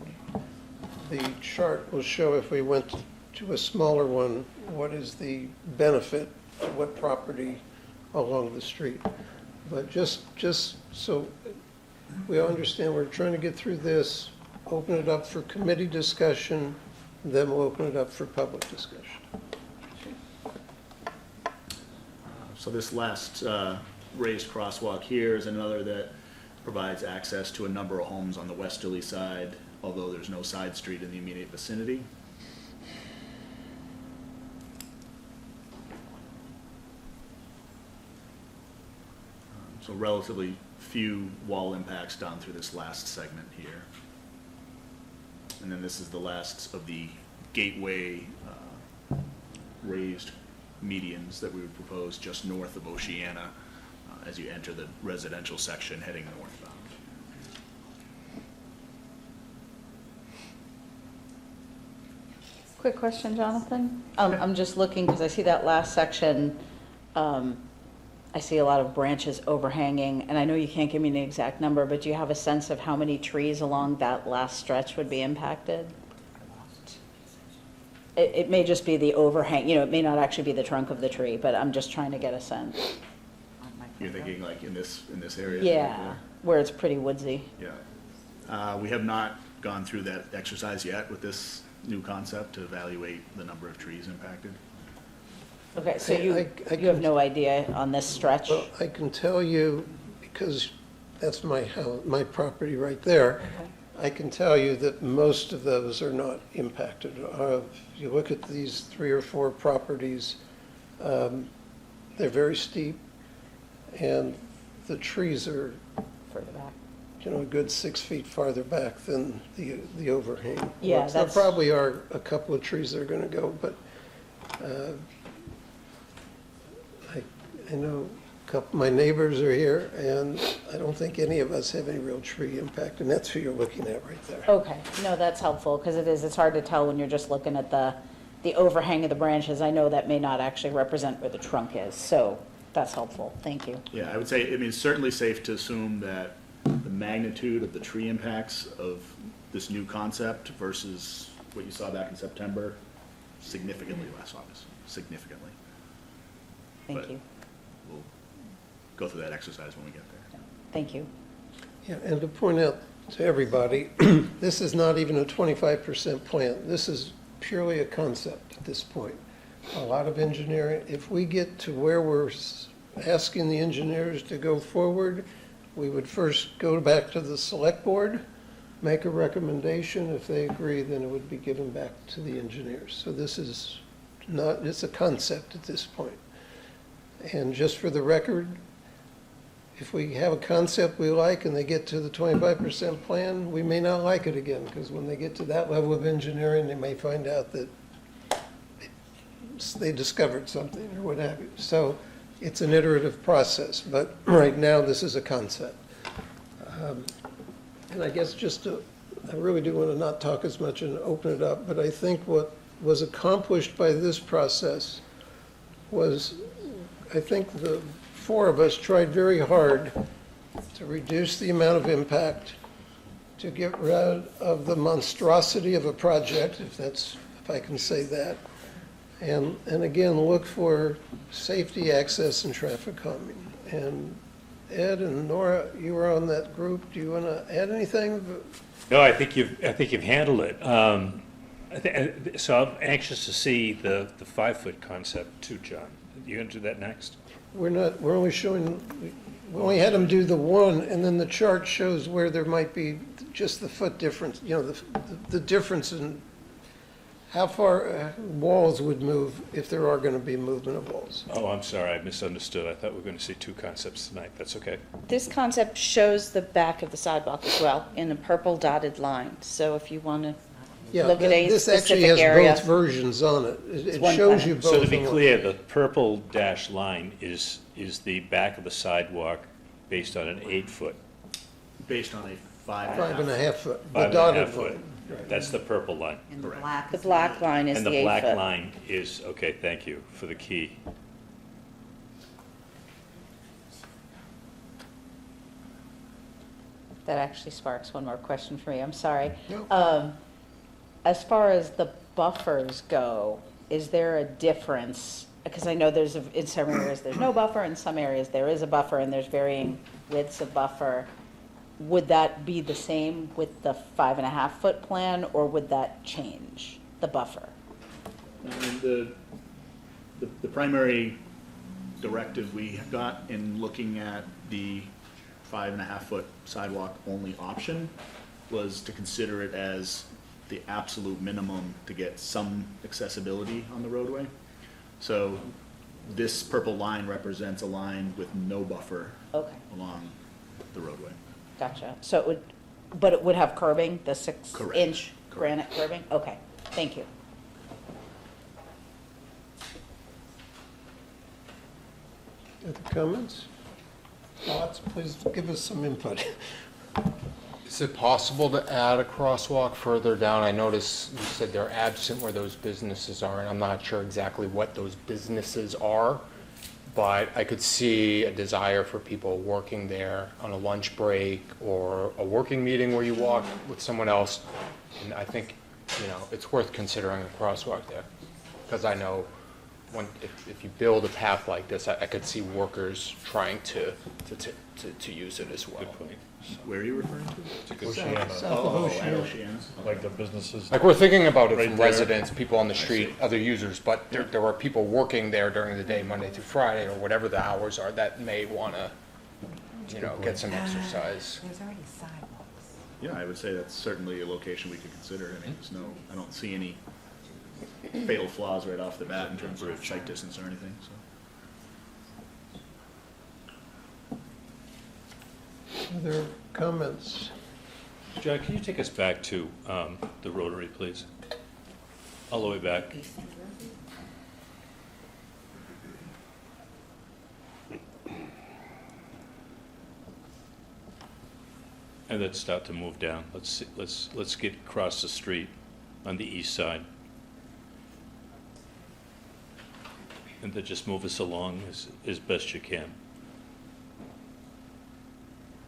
The chart will show if we went to a smaller one, what is the benefit to what property along the street. But just so we all understand, we're trying to get through this, open it up for committee discussion, then we'll open it up for public discussion.
So this last raised crosswalk here is another that provides access to a number of homes on the westerly side, although there's no side street in the immediate vicinity. So relatively few wall impacts down through this last segment here. And then this is the last of the gateway raised medians that we would propose just north of Oceana as you enter the residential section heading northbound.
Quick question, Jonathan. I'm just looking, because I see that last section, I see a lot of branches overhanging, and I know you can't give me an exact number, but do you have a sense of how many trees along that last stretch would be impacted? It may just be the overhang, it may not actually be the trunk of the tree, but I'm just trying to get a sense.
You're thinking like in this area?
Yeah, where it's pretty woodsy.
Yeah. We have not gone through that exercise yet with this new concept to evaluate the number of trees impacted.
Okay, so you
I
have no idea on this stretch?
Well, I can tell you, because that's my house, my property right there, I can tell you that most of those are not impacted. If you look at these 3 or 4 properties, they're very steep, and the trees are
Further back.
a good 6 feet farther back than the overhang.
Yeah,
There
that's-
probably are a couple of trees that are going to go, but I know a couple, my neighbors are here, and I don't think any of us have any real tree impact, and that's who you're looking at right there.
Okay, no, that's helpful, because it's hard to tell when you're just looking at the overhang of the branches. I know that may not actually represent where the trunk is, so That's helpful, thank you.
Yeah, I would say, I mean, it's certainly safe to assume that the magnitude of the tree impacts of this new concept versus what you saw back in September, significantly less, obviously, significantly.
Thank
But
you,
We'll go through that exercise when we get there.
thank you.
Yeah, and to point out to everybody, this is not even a 25% plan. This is purely a concept at this point. A lot of engineering, if we get to where we're asking the engineers to go forward, we would first go back to the select board, make a recommendation. If they agree, then it would be given back to the engineers. So this is not, it's a concept at this point. And just for the record, if we have a concept we like and they get to the 25% plan, we may not like it again, because when they get to that level of engineering, they may find out that they discovered something or what have you. So it's an iterative process, but right now, this is a concept. And I guess I really do want to not talk as much and open it up, but I think what was accomplished by this process was, I think the four of us tried very hard to reduce the amount of impact, to get rid of the monstrosity of a project, if I can say that, and again, look for safety, access, and traffic calming. And Ed and Nora, you were on that group. Do you want to add anything?
No, I think you've handled it. So I'm anxious to see the 5-foot concept too, John. You gonna do that next?
We're only showing, we only had them do the one, and then the chart shows where there might be just the foot difference, the difference in how far walls would move if there are going to be movement of walls.
Oh, I'm sorry, I misunderstood. I thought we were going to see 2 concepts tonight. That's okay.
This concept shows the back of the sidewalk as well, in a purple dotted line. So if you want to
Yeah,
look at a
this actually
specific
has
area.
both versions on it. It
one
shows
kind
you
of-
both.
So to be
in one.
clear, the purple dashed line is the back of the sidewalk based on an 8-foot,
Based on a 5.5.
5.5 foot, the
5.5
dotted
foot.
line.
That's the purple line.
And the
Correct.
black
The
is
black line is
And
the
the
8
black
foot.
line is, okay, thank you for the key.
That actually sparks one more question for me, I'm sorry.
No.
As far as the buffers go, is there a difference? Because I know in some areas there's no buffer, in some areas there is a buffer, and there's varying widths of buffer. Would that be the same with the 5.5-foot plan, or would that change the buffer?
And the primary directive we got in looking at the 5.5-foot sidewalk only option was to consider it as the absolute minimum to get some accessibility on the roadway. So this purple line represents a line with no buffer
Okay,
along the roadway.
gotcha. So but it would have curbing, the 6-inch
Correct.
granite curbing? Okay, thank you.
Other comments? Thoughts? Please give us some input.
Is it possible to add a crosswalk further down? I noticed you said they're absent where those businesses are, and I'm not sure exactly what those businesses are, but I could see a desire for people working there on a lunch break or a working meeting where you walk with someone else. And I think, it's worth considering a crosswalk there. Because I know if you build a path like this, I could see workers trying to use it as well.
Good point.
Where are you referring to?
It's a good
South of Oceana.
Oceana.
Like the businesses.
Like, we're thinking about it
Right
from
there.
residents, people on the street, other users, but there are people working there during the day, Monday through Friday, or whatever the hours are, that may want to, get some exercise.
There's already sidewalks.
Yeah, I would say that's certainly a location we could consider. I mean, I don't see any fatal flaws right off the bat in terms of sight distance or anything, so.
Other comments?
John, can you take us back to the Rotary, please? All the way back. And then start to move down. Let's get across the street on the east side. and then just move us along as best you can.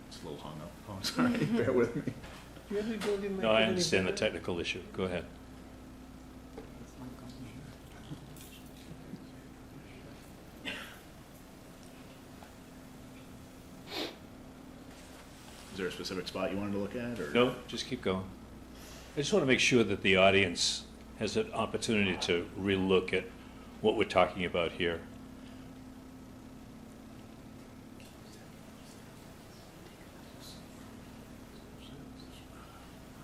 It's a little hung up. Oh, I'm sorry, bear with me.
Do you have the ability to make
No,
it
I
any
understand the
bigger?
technical issue. Go ahead.
Is there a specific spot you wanted to look at, or?
No, just keep going. I just want to make sure that the audience has an opportunity to relook at what we're talking about here.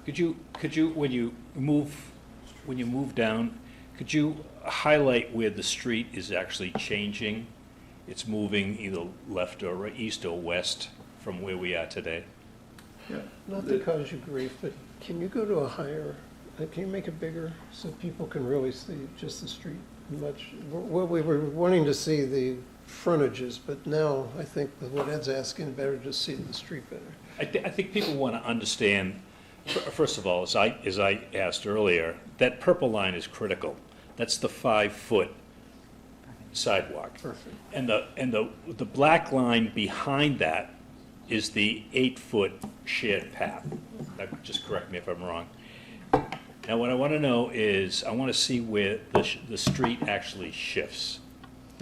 Could you, when you move down, could you highlight where the street is actually changing? It's moving either left or right, east or west from where we are today?
Yeah.
Not to cause you grief, but can you go to a higher, can you make it bigger so people can really see just the street much? Well, we were wanting to see the frontages, but now I think with what Ed's asking, better just see the street better.
I think people want to understand, first of all, as I asked earlier, that purple line is critical. That's the 5-foot sidewalk.
Perfect.
And the black line behind that is the 8-foot shared path. Now, just correct me if I'm wrong. Now, what I want to know is, I want to see where the street actually shifts.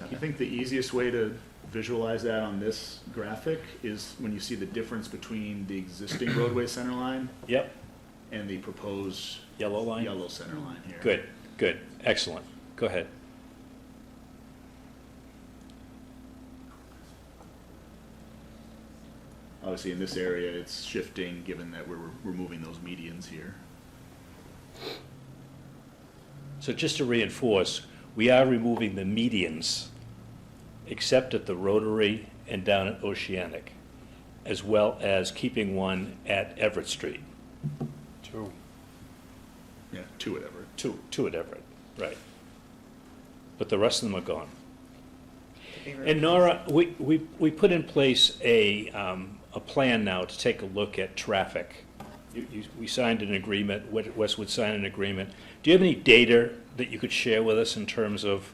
I think the easiest way to visualize that on this graphic is when you see the difference between the existing roadway center line
Yep,
and the proposed
yellow line?
yellow center line here.
Good, excellent. Go ahead.
Obviously, in this area, it's shifting, given that we're removing those medians here.
So just to reinforce, we are removing the medians, except at the Rotary and down at Oceanic, as well as keeping one at Everett Street.
Yeah, two at Everett.
Two at Everett, right. But the rest of them are gone. And Nora, we put in place a plan now to take a look at traffic. We signed an agreement, Westwood signed an agreement. Do you have any data that you could share with us in terms of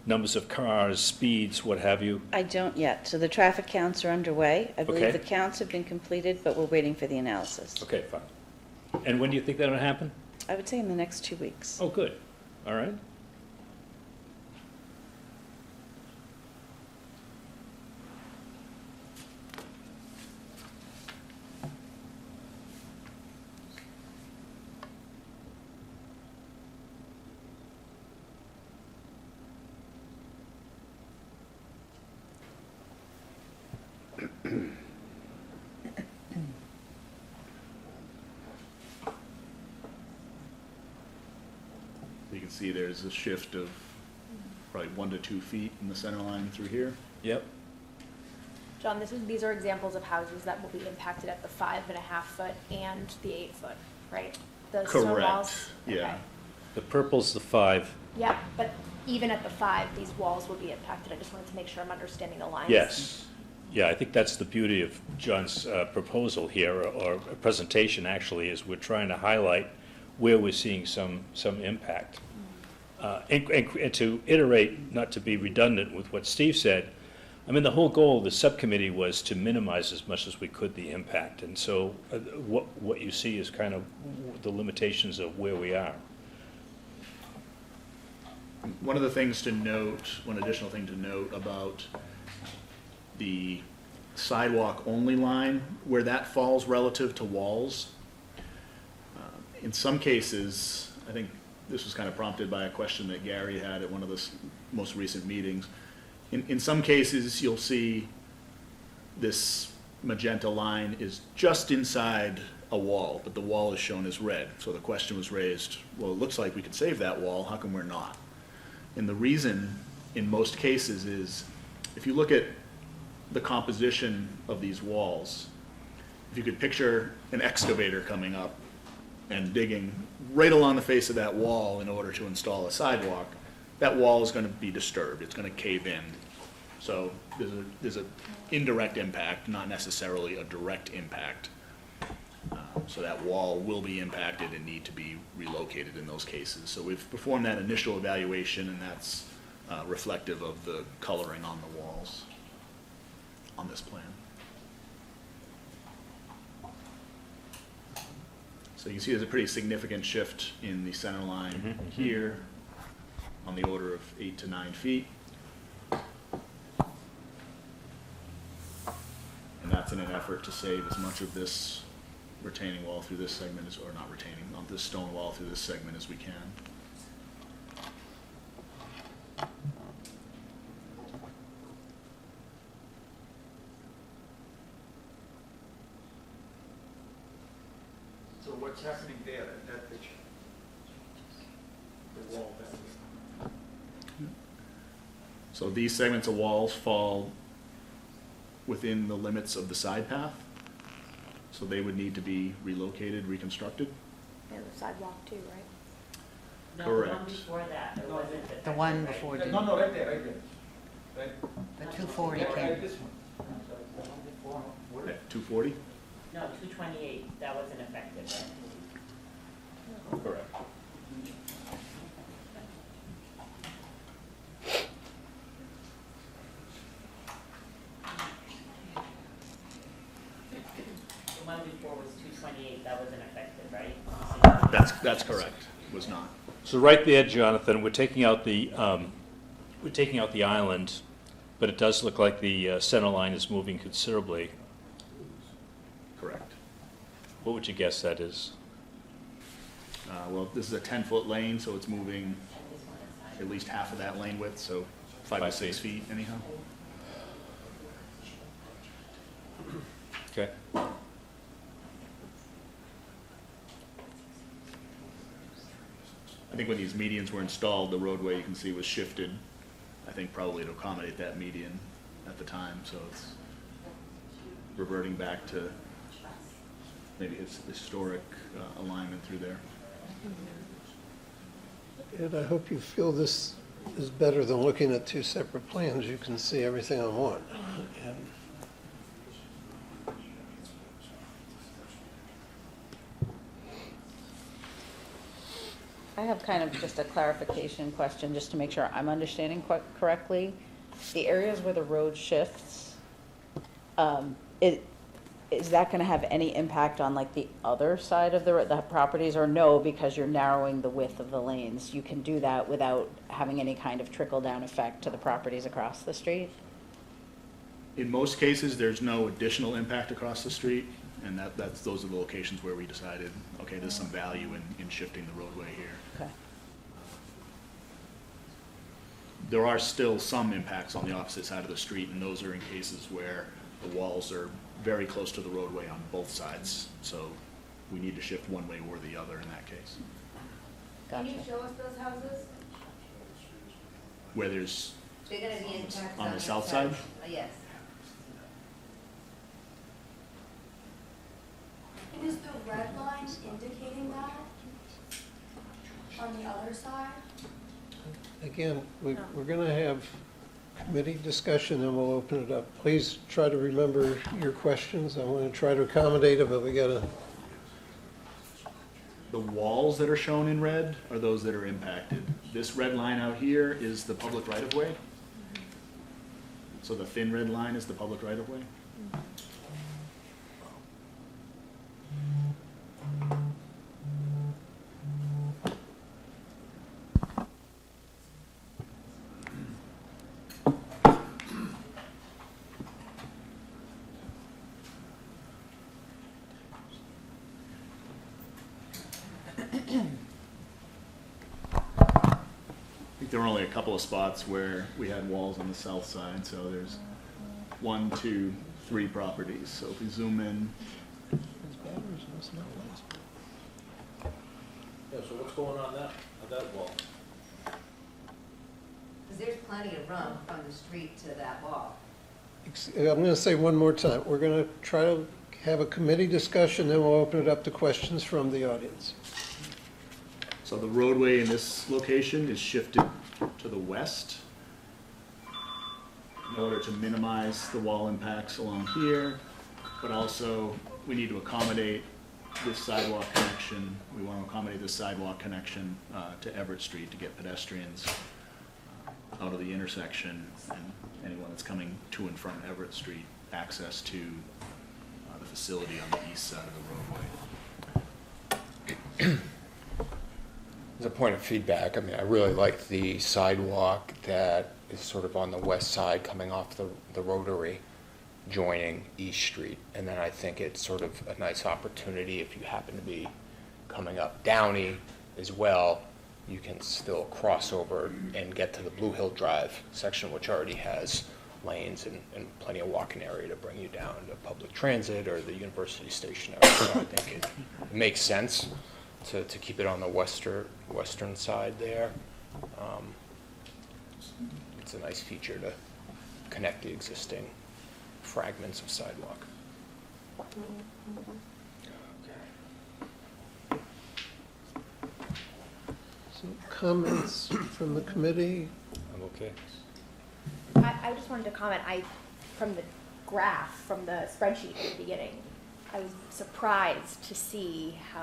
numbers of cars, speeds, what have you?
I don't yet. So the traffic counts are underway. I believe
Okay.
the counts have been completed, but we're waiting for the analysis.
Okay, fine. And when do you think that'll happen?
I would say in the next 2 weeks.
Oh, good. All right.
You can see there's a shift of probably 1 to 2 feet in the center line through here.
Yep.
John, these are examples of houses that will be impacted at the 5.5 foot and the 8 foot, right? The stone
Correct,
walls?
yeah.
Okay.
The purple's the 5.
Yeah, but even at the 5, these walls will be impacted. I just wanted to make sure I'm understanding the lines.
Yes. Yeah, I think that's the beauty of John's proposal here, or presentation actually, is we're trying to highlight where we're seeing some impact. And to iterate, not to be redundant with what Steve said, I mean, the whole goal of the subcommittee was to minimize as much as we could the impact. And so what you see is kind of the limitations of where we are.
One of the things to note, one additional thing to note about the sidewalk only line, where that falls relative to walls. In some cases, I think this was kind of prompted by a question that Gary had at one of the most recent meetings. In some cases, you'll see this magenta line is just inside a wall, but the wall is shown as red. So the question was raised, well, it looks like we could save that wall, how come we're not? And the reason, in most cases, is if you look at the composition of these walls, if you could picture an excavator coming up and digging right along the face of that wall in order to install a sidewalk, that wall is going to be disturbed, it's going to cave in. So there's an indirect impact, not necessarily a direct impact. So that wall will be impacted and need to be relocated in those cases. So we've performed that initial evaluation, and that's reflective of the coloring on the walls on this plan. So you can see there's a pretty significant shift in the center line here on the order of 8 to 9 feet. And that's in an effort to save as much of this retaining wall through this segment as, or not retaining, on this stone wall through this segment as we can.
So what's happening there in that picture? The wall there.
So these segments of walls fall within the limits of the side path. So they would need to be relocated, reconstructed.
Yeah, the sidewalk too, right?
No,
Correct.
the one before that, it wasn't affected.
The one
right?
before
No,
did,
no, right there, right there. Right.
the 240
Right,
came.
this one. The one before. What is-
At 240?
No, 228, that wasn't affected, right?
Correct.
The one before was 228, that wasn't affected, right?
That's correct, was not.
So right there, Jonathan, we're taking out the island, but it does look like the center line is moving considerably.
Correct.
What would you guess that is?
Well, this is a 10-foot lane, so it's moving at least half of that lane width, so 5 to 6 feet anyhow.
Okay.
I think when these medians were installed, the roadway, you can see, was shifted, I think probably to accommodate that median at the time, so it's reverting back to maybe its historic alignment through there.
And I hope you feel this is better than looking at two separate plans. You can see everything on one. And
I have kind of just a clarification question, just to make sure I'm understanding correctly. The areas where the road shifts, is that gonna have any impact on like the other side of the properties, or no, because you're narrowing the width of the lanes? You can do that without having any kind of trickle-down effect to the properties across the street?
In most cases, there's no additional impact across the street, and those are the locations where we decided, okay, there's some value in shifting the roadway here.
Okay.
There are still some impacts on the opposite side of the street, and those are in cases where the walls are very close to the roadway on both sides, so we need to shift one way or the other in that case.
Gotcha.
Can you show us those houses?
Where there's,
They're gonna be impacted
on the
this
south side?
Yes. And is the red line indicating that on the other side?
again, we're going to have committee discussion, and we'll open it up. Please try to remember your questions. I want to try to accommodate them, but we got to,
the walls that are shown in red are those that are impacted. This red line out here is the public right-of-way. So the thin red line is the public right-of-way. I think there were only a couple of spots where we had walls on the south side, so there's 1, 2, 3 properties. So if we zoom in,
Yeah, so what's going on that wall?
Because there's plenty of room from the street to that wall.
I'm going to say one more time. We're going to try to have a committee discussion, then we'll open it up to questions from the audience.
so the roadway in this location is shifted to the west in order to minimize the wall impacts along here, but also we need to accommodate this sidewalk connection. We want to accommodate this sidewalk connection to Everett Street to get pedestrians out of the intersection, and anyone that's coming to and from Everett Street, access to the facility on the east side of the roadway.
As a point of feedback, I mean, I really like the sidewalk that is sort of on the west side coming off the rotary, joining East Street. And then I think it's sort of a nice opportunity if you happen to be coming up Downey as well, you can still cross over and get to the Blue Hill Drive section, which already has lanes and plenty of walking area to bring you down to public transit or the university station area. So I think it makes sense to keep it on the western side there. It's a nice feature to connect the existing fragments of sidewalk.
So comments from the committee?
I'm okay.
I just wanted to comment, from the graph, from the spreadsheet at the beginning, I was surprised to see how,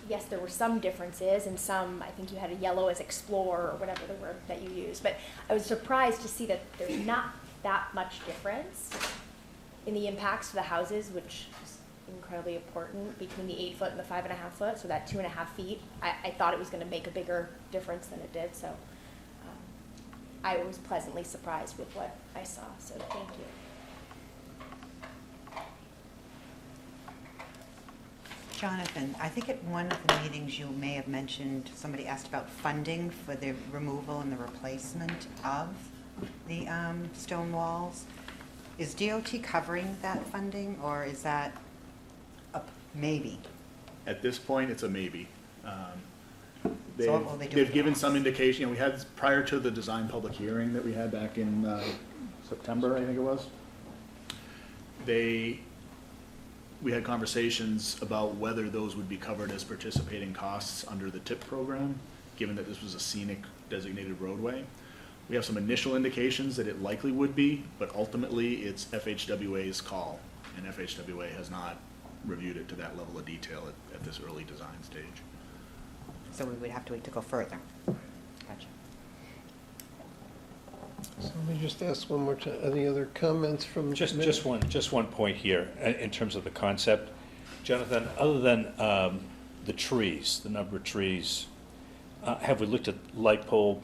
yes, there were some differences and some, I think you had a yellow as explore or whatever the word that you used, but I was surprised to see that there's not that much difference in the impacts to the houses, which is incredibly important, between the 8 foot and the 5.5 foot, so that 2.5 feet. I thought it was going to make a bigger difference than it did, so I was pleasantly surprised with what I saw, so thank you.
Jonathan, I think at one of the meetings you may have mentioned, somebody asked about funding for the removal and the replacement of the stone walls. Is DOT covering that funding, or is that a maybe?
At this point, it's a maybe.
So what will they do
They've
with
given
the
some indication, we had, prior to the design public hearing that we had back in September, I think it was, we had conversations about whether those would be covered as participating costs under the TIP program, given that this was a scenic designated roadway. We have some initial indications that it likely would be, but ultimately it's FHWA's call, and FHWA has not reviewed it to that level of detail at this early design stage.
So we would have to wait to go further. Gotcha.
So let me just ask one more time, any other comments from the committee?
Just one point here, in terms of the concept. Jonathan, other than the trees, the number of trees, have we looked at light pole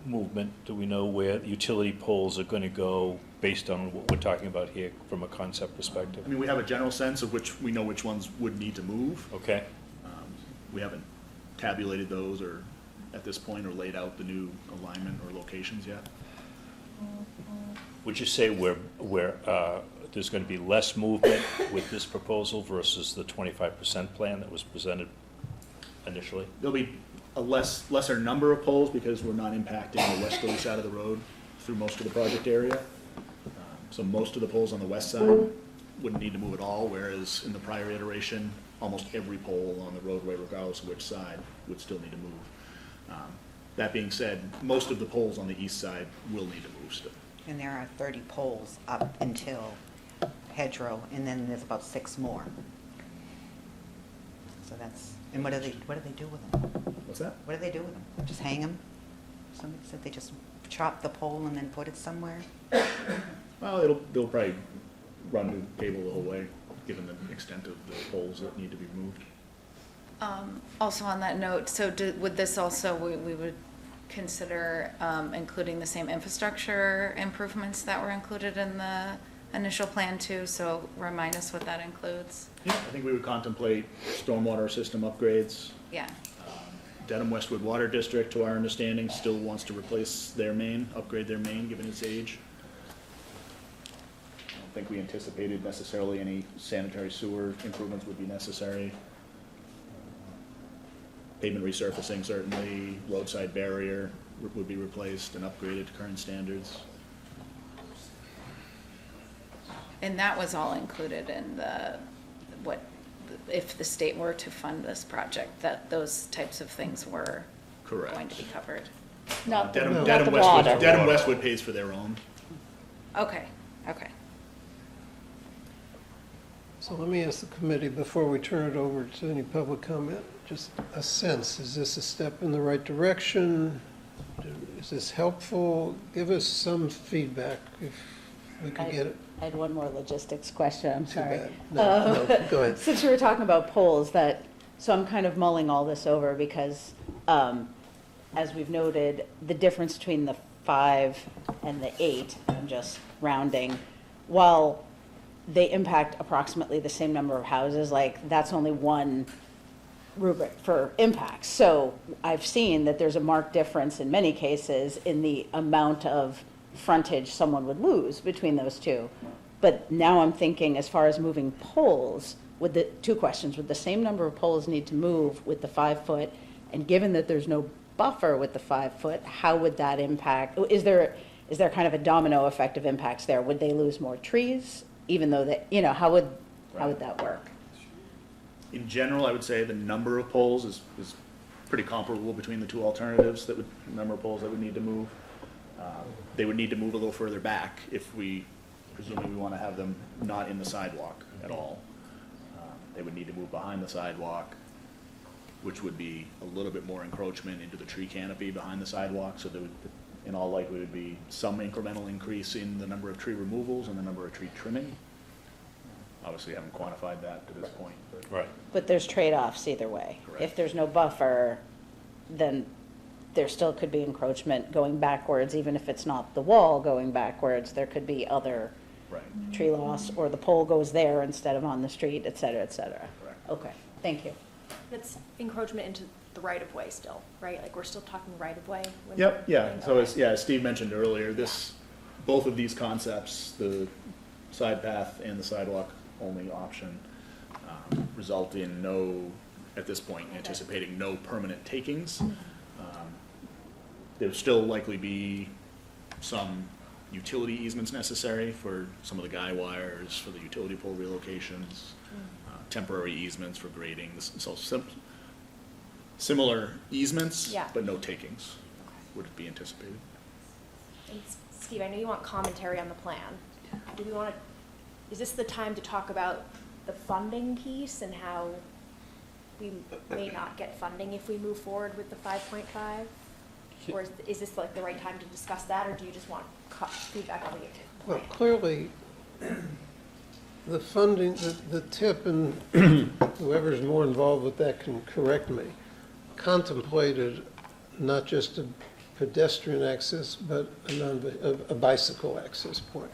movement? Do we know where utility poles are going to go based on what we're talking about here from a concept perspective?
I mean, we have a general sense of we know which ones would need to move.
Okay.
We haven't tabulated those or at this point or laid out the new alignment or locations yet.
Would you say where there's going to be less movement with this proposal versus the 25% plan that was presented initially?
There'll be a lesser number of poles because we're not impacting the westerly side of the road through most of the project area. So most of the poles on the west side wouldn't need to move at all, whereas in the prior iteration, almost every pole on the roadway, regardless of which side, would still need to move. That being said, most of the poles on the east side will need to move still.
And there are 30 poles up until hedgerow, and then there's about 6 more. So that's, and what do they do with them?
What's that?
What do they do with them? Just hang them? Somebody said they just chop the pole and then put it somewhere?
Well, they'll probably run new cable the whole way, given the extent of the poles that need to be moved.
Also on that note, so would this also, we would consider including the same infrastructure improvements that were included in the initial plan too? So remind us what that includes.
Yeah, I think we would contemplate stormwater system upgrades.
Yeah.
Dedham Westwood Water District, to our understanding, still wants to replace their main, upgrade their main, given its age. I don't think we anticipated necessarily any sanitary sewer improvements would be necessary. Pavement resurfacing, certainly, roadside barrier would be replaced and upgraded to current standards.
And that was all included in if the state were to fund this project, that those types of things were
Correct.
going to be covered?
Not the
Dedham
water.
Westwood pays for their own.
Okay.
So let me ask the committee, before we turn it over to any public comment, just a sense, is this a step in the right direction? Is this helpful? Give us some feedback if we could get it.
I had one more logistics question, I'm
Too
sorry.
bad. No, go ahead.
Since we were talking about polls, so I'm kind of mulling all this over because, as we've noted, the difference between the 5 and the 8, I'm just rounding, while they impact approximately the same number of houses, like, that's only one rubric for impacts. So I've seen that there's a marked difference in many cases in the amount of frontage someone would lose between those two. But now I'm thinking, as far as moving poles, two questions, would the same number of poles need to move with the 5 foot? And given that there's no buffer with the 5 foot, how would that impact? Is there kind of a domino effect of impacts there? Would they lose more trees, even though how would that work?
In general, I would say the number of poles is pretty comparable between the two alternatives, number of poles that would need to move. They would need to move a little further back if presumably we want to have them not in the sidewalk at all. They would need to move behind the sidewalk, which would be a little bit more encroachment into the tree canopy behind the sidewalk, so there would, in all likelihood, be some incremental increase in the number of tree removals and the number of tree trimming. Obviously, haven't quantified that to this point. But
Right.
But there's trade-offs either way.
Correct.
If there's no buffer, then there still could be encroachment going backwards, even if it's not the wall going backwards, there could be other
right.
tree loss, or the pole goes there instead of on the street, et cetera, et cetera.
Correct.
Okay, thank you.
That's encroachment into the right-of-way still, right? Like, we're still talking right-of-way? when
Yep,
we're
yeah,
doing-
so
okay.
as Steve mentioned earlier, both of these concepts, the side path and the sidewalk only option, result in at this point, anticipating no permanent takings. There'll still likely be some utility easements necessary for some of the guy wires, for the utility pole relocations, temporary easements for grading, so similar easements,
Yeah.
but no takings would be anticipated.
And Steve, I know you want commentary on the plan. Do we want to, is this the time to talk about the funding piece and how we may not get funding if we move forward with the 5.5? Or is this like the right time to discuss that, or do you just want feedback on the?
Well, clearly, the funding, the TIP, and whoever's more involved with that can correct me, contemplated not just a pedestrian access, but a bicycle access point.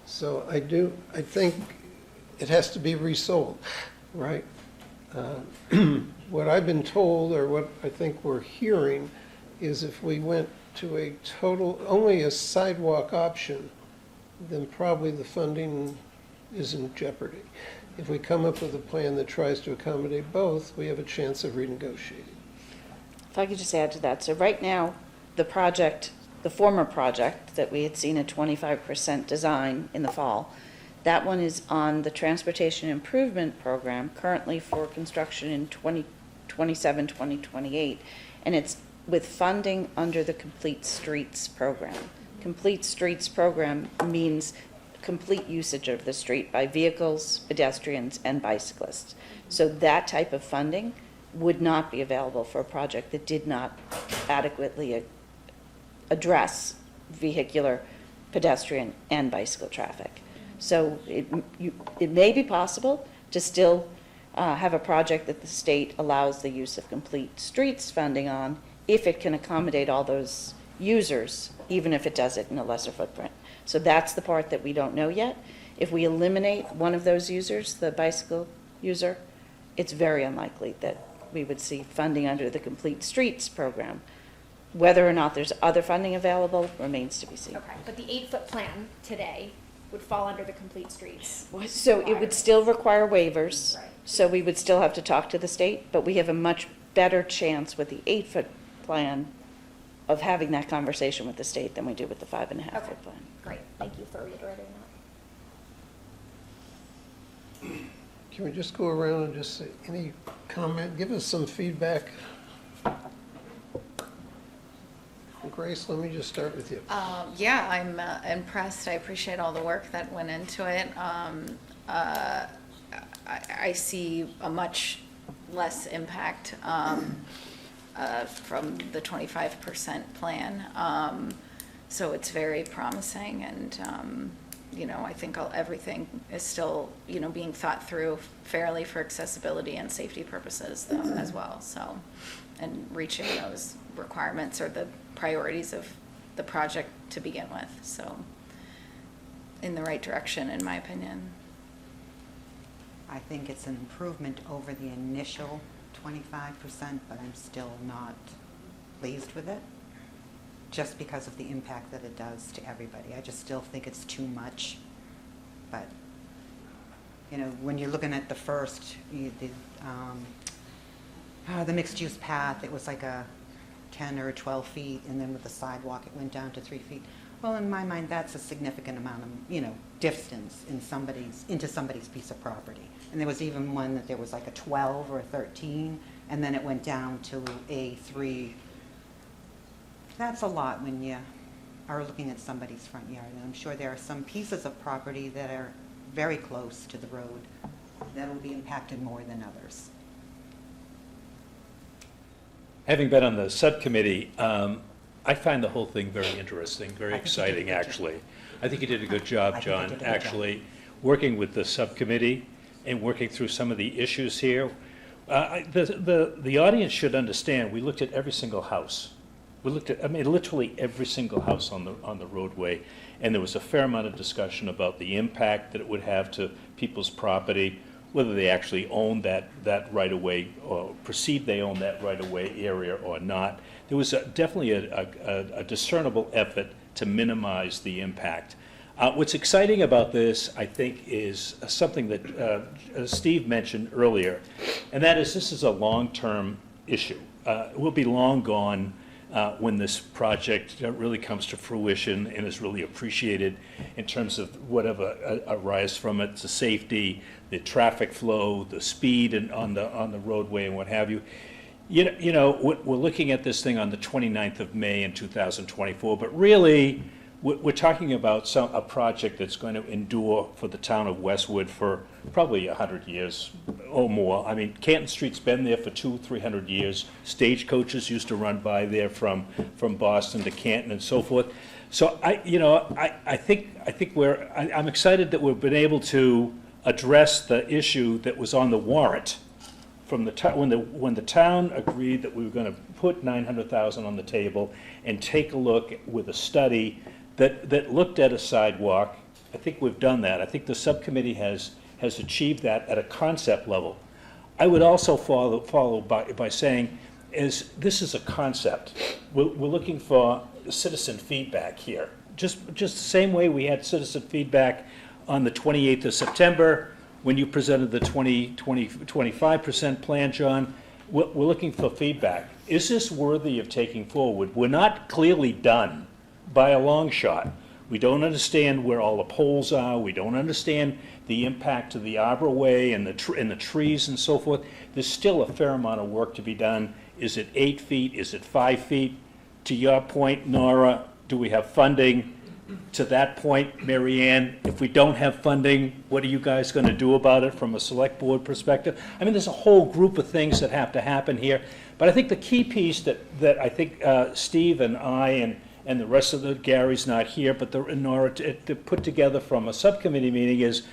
So I think it has to be resold, right? What I've been told, or what I think we're hearing, is if we went to only a sidewalk option, then probably the funding is in jeopardy. If we come up with a plan that tries to accommodate both, we have a chance of renegotiating.
If I could just add to that, so right now, the former project that we had seen a 25% design in the fall, that one is on the Transportation Improvement Program, currently for construction in 2027, 2028, and it's with funding under the Complete Streets Program. Complete Streets Program means complete usage of the street by vehicles, pedestrians, and bicyclists. So that type of funding would not be available for a project that did not adequately address vehicular, pedestrian, and bicycle traffic. So it may be possible to still have a project that the state allows the use of Complete Streets funding on if it can accommodate all those users, even if it does it in a lesser footprint. So that's the part that we don't know yet. If we eliminate one of those users, the bicycle user, it's very unlikely that we would see funding under the Complete Streets Program. Whether or not there's other funding available remains to be seen.
Okay, but the 8-foot plan today would fall under the Complete Streets.
So it would still require waivers,
Right.
so we would still have to talk to the state, but we have a much better chance with the 8-foot plan of having that conversation with the state than we do with the 5.5-foot plan.
Great, thank you for reiterating that.
Can we just go around and just say, any comment, give us some feedback? Grace, let me just start with you.
Yeah, I'm impressed. I appreciate all the work that went into it. I see a much less impact from the 25% plan. So it's very promising, and, you know, I think everything is still, you know, being thought through fairly for accessibility and safety purposes as well, so, and reaching those requirements or the priorities of the project to begin with, so in the right direction, in my opinion.
I think it's an improvement over the initial 25%, but I'm still not pleased with it, just because of the impact that it does to everybody. I just still think it's too much. But, you know, when you're looking at the first, the mixed-use path, it was like a 10 or 12 feet, and then with the sidewalk, it went down to 3 feet. Well, in my mind, that's a significant amount of, you know, distance into somebody's piece of property. And there was even one that there was like a 12 or a 13, and then it went down to a 3. That's a lot when you are looking at somebody's front yard. And I'm sure there are some pieces of property that are very close to the road that will be impacted more than others.
Having been on the subcommittee, I find the whole thing very interesting, very exciting, actually. I think you did a good job, John, actually, working with the subcommittee and working through some of the issues here. The audience should understand, we looked at every single house. We looked at, I mean, literally every single house on the roadway, and there was a fair amount of discussion about the impact that it would have to people's property, whether they actually own that right-of-way or perceive they own that right-of-way area or not. There was definitely a discernible effort to minimize the impact. What's exciting about this, I think, is something that Steve mentioned earlier, and that is this is a long-term issue. It will be long gone when this project really comes to fruition and is really appreciated in terms of whatever arises from it, the safety, the traffic flow, the speed and on the roadway and what have you. You know, we're looking at this thing on the 29th of May in 2024, but really we're talking about a project that's going to endure for the town of Westwood for probably 100 years or more. I mean, Canton Street's been there for 200-300 years. Stagecoaches used to run by there from Boston to Canton and so forth. So I think I'm excited that we've been able to address the issue that was on the warrant from when the town agreed that we were going to put $900,000 on the table and take a look with a study that looked at a sidewalk. I think we've done that. I think the subcommittee has achieved that at a concept level. I would also follow by saying this is a concept. We're looking for citizen feedback here. Just the same way we had citizen feedback on the 28th of September when you presented the 25% plan, John. We're looking for feedback. Is this worthy of taking forward? We're not clearly done by a long shot. We don't understand where all the poles are. We don't understand the impact of the arborway and the trees and so forth. There's still a fair amount of work to be done. Is it 8 feet? Is it 5 feet? To your point, Nora, do we have funding? To that point, Mary Ann, if we don't have funding, what are you guys going to do about it from a select board perspective? I mean, there's a whole group of things that have to happen here. But I think the key piece that I think Steve and I and the rest of Gary's not here, but Nora to put together from a subcommittee meeting is,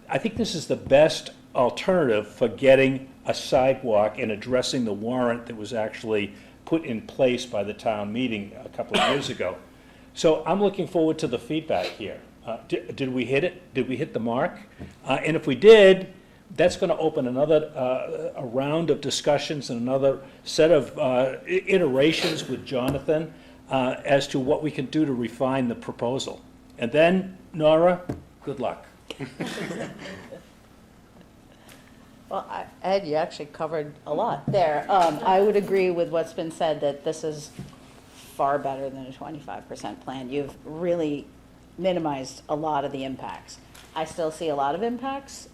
I think this is the best alternative for getting a sidewalk and addressing the warrant that was actually put in place by the town meeting a couple of years ago. So I'm looking forward to the feedback here. Did we hit it? Did we hit the mark? And if we did, that's going to open another a round of discussions and another set of iterations with Jonathan as to what we can do to refine the proposal. And then, Nora, good luck.
Well, Ed, you actually covered a lot there. I would agree with what's been said, that this is far better than a 25% plan. You've really minimized a lot of the impacts. I still see a lot of impacts.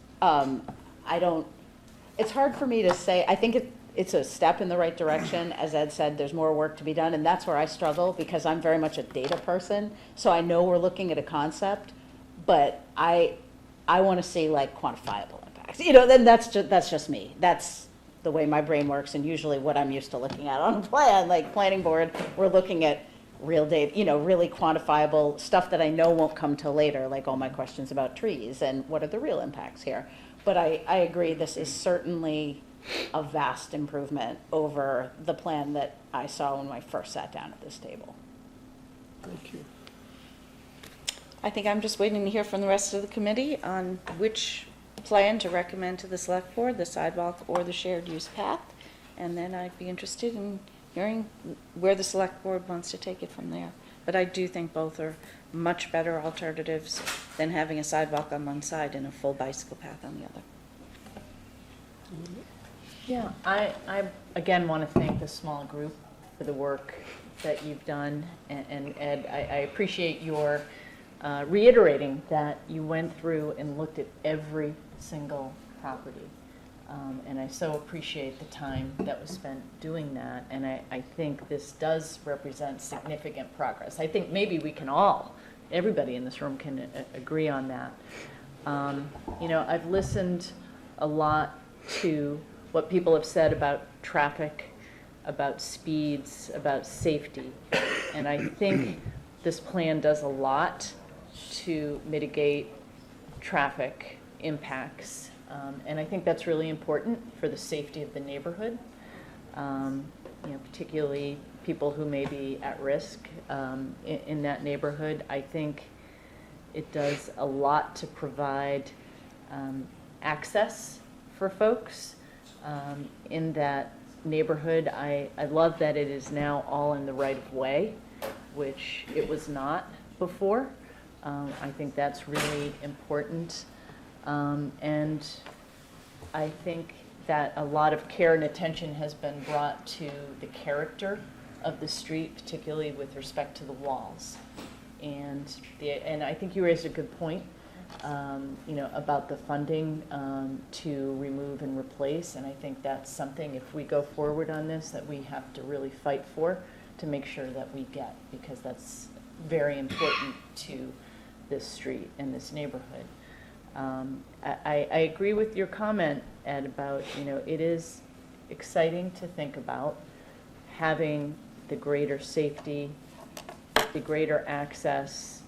It's hard for me to say. I think it's a step in the right direction. As Ed said, there's more work to be done, and that's where I struggle because I'm very much a data person. So I know we're looking at a concept, but I want to see like quantifiable impacts. You know, then that's just me. That's the way my brain works and usually what I'm used to looking at on a plan, like planning board, we're looking at real data, really quantifiable stuff that I know won't come till later, like all my questions about trees and what are the real impacts here. But I agree, this is certainly a vast improvement over the plan that I saw when I first sat down at this table.
Thank you.
I think I'm just waiting to hear from the rest of the committee on which plan to recommend to the select board, the sidewalk or the shared use path. And then I'd be interested in hearing where the select board wants to take it from there. But I do think both are much better alternatives than having a sidewalk on one side and a full bicycle path on the other.
Yeah, I again want to thank the small group for the work that you've done. And Ed, I appreciate your reiterating that you went through and looked at every single property. And I so appreciate the time that was spent doing that. And I think this does represent significant progress. I think maybe we can all, everybody in this room can agree on that. I've listened a lot to what people have said about traffic, about speeds, about safety. And I think this plan does a lot to mitigate traffic impacts. And I think that's really important for the safety of the neighborhood, particularly people who may be at risk in that neighborhood. I think it does a lot to provide access for folks in that neighborhood. I love that it is now all in the right of way, which it was not before. I think that's really important. And I think that a lot of care and attention has been brought to the character of the street, particularly with respect to the walls. And I think you raised a good point, about the funding to remove and replace. And I think that's something, if we go forward on this, that we have to really fight for to make sure that we get, because that's very important to this street and this neighborhood. I agree with your comment, Ed, about, it is exciting to think about having the greater safety, the greater access,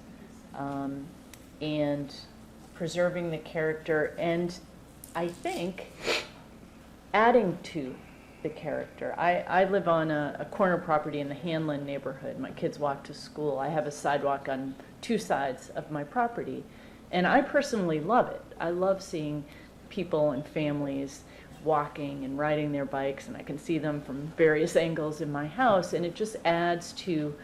and preserving the character, and I think adding to the character. I live on a corner property in the Hanlon neighborhood. My kids walk to school. I have a sidewalk on two sides of my property. And I personally love it. I love seeing people and families walking and riding their bikes, and I can see them from various angles in my house, and it just adds to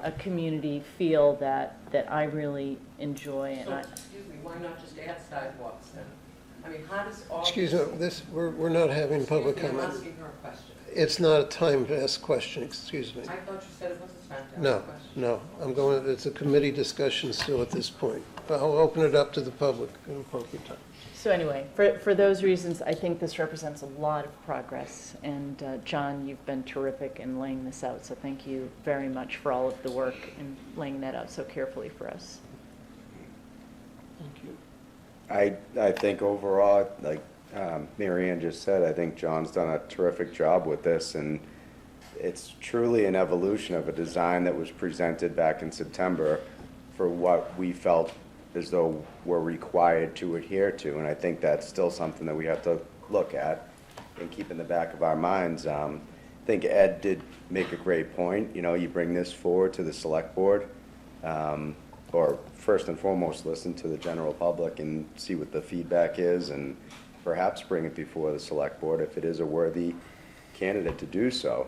a community feel that I really enjoy.
So, excuse me, why not just add sidewalks then? I mean, how does all...
Excuse me, we're not having public
Excuse me,
comment.
I'm asking her a question.
It's not a time to ask question, excuse me.
I thought you said it was a time to ask
No,
a question.
no, it's a committee discussion still at this point. I'll open it up to the public at an appropriate time.
So anyway, for those reasons, I think this represents a lot of progress. And John, you've been terrific in laying this out, so thank you very much for all of the work in laying that out so carefully for us.
Thank you.
I think overall, like Mary Ann just said, I think John's done a terrific job with this, and it's truly an evolution of a design that was presented back in September for what we felt as though we're required to adhere to, and I think that's still something that we have to look at and keep in the back of our minds. I think Ed did make a great point. You bring this forward to the select board, or first and foremost, listen to the general public and see what the feedback is, and perhaps bring it before the select board if it is a worthy candidate to do so.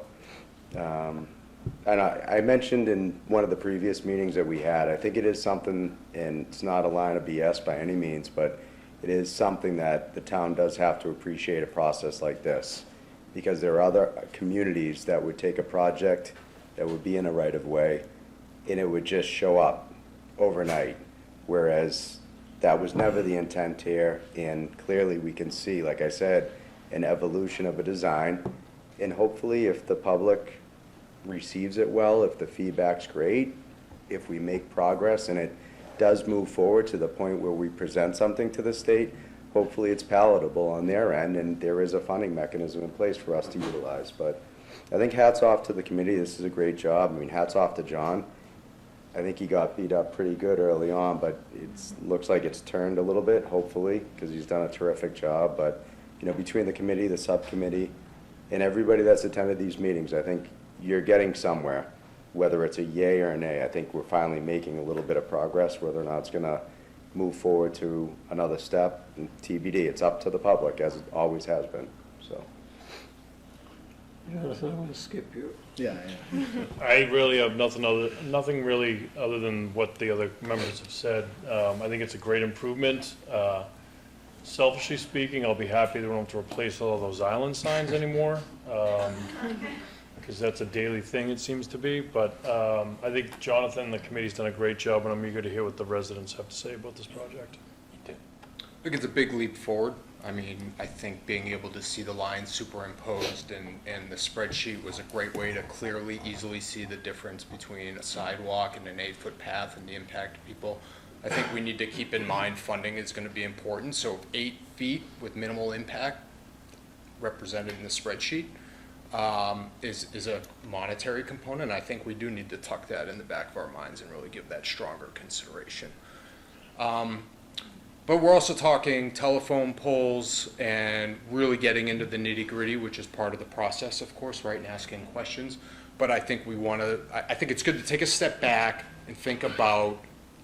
And I mentioned in one of the previous meetings that we had, I think it is something, and it's not a line of BS by any means, but it is something that the town does have to appreciate a process like this, because there are other communities that would take a project that would be in a right-of-way, and it would just show up overnight, whereas that was never the intent here, and clearly we can see, like I said, an evolution of a design, and hopefully if the public receives it well, if the feedback's great, if we make progress and it does move forward to the point where we present something to the state, hopefully it's palatable on their end, and there is a funding mechanism in place for us to utilize. But I think hats off to the committee. This is a great job. I mean, hats off to John. I think he got beat up pretty good early on, but looks like it's turned a little bit, hopefully, because he's done a terrific job. But, you know, between the committee, the subcommittee, and everybody that's attended these meetings, I think you're getting somewhere, whether it's a yay or a nay. I think we're finally making a little bit of progress. Whether or not it's going to move forward to another step, and TBD. It's up to the public, as it always has been. So.
Jonathan, I'm going to skip you.
Yeah.
I really have nothing really other than what the other members have said. I think it's a great improvement. Selfishly speaking, I'll be happy they don't have to replace all of those island signs anymore, because that's a daily thing, it seems to be. But I think Jonathan and the committee's done a great job, and I'm eager to hear what the residents have to say about this project.
I think it's a big leap forward. I mean, I think being able to see the lines superimposed and the spreadsheet was a great way to clearly, easily see the difference between a sidewalk and an 8-foot path and the impact to people. I think we need to keep in mind funding is going to be important. So 8 feet with minimal impact represented in the spreadsheet is a monetary component. I think we do need to tuck that in the back of our minds and really give that stronger consideration. But we're also talking telephone poles and really getting into the nitty-gritty, which is part of the process, of course, right, and asking questions. But I think I think it's good to take a step back and think about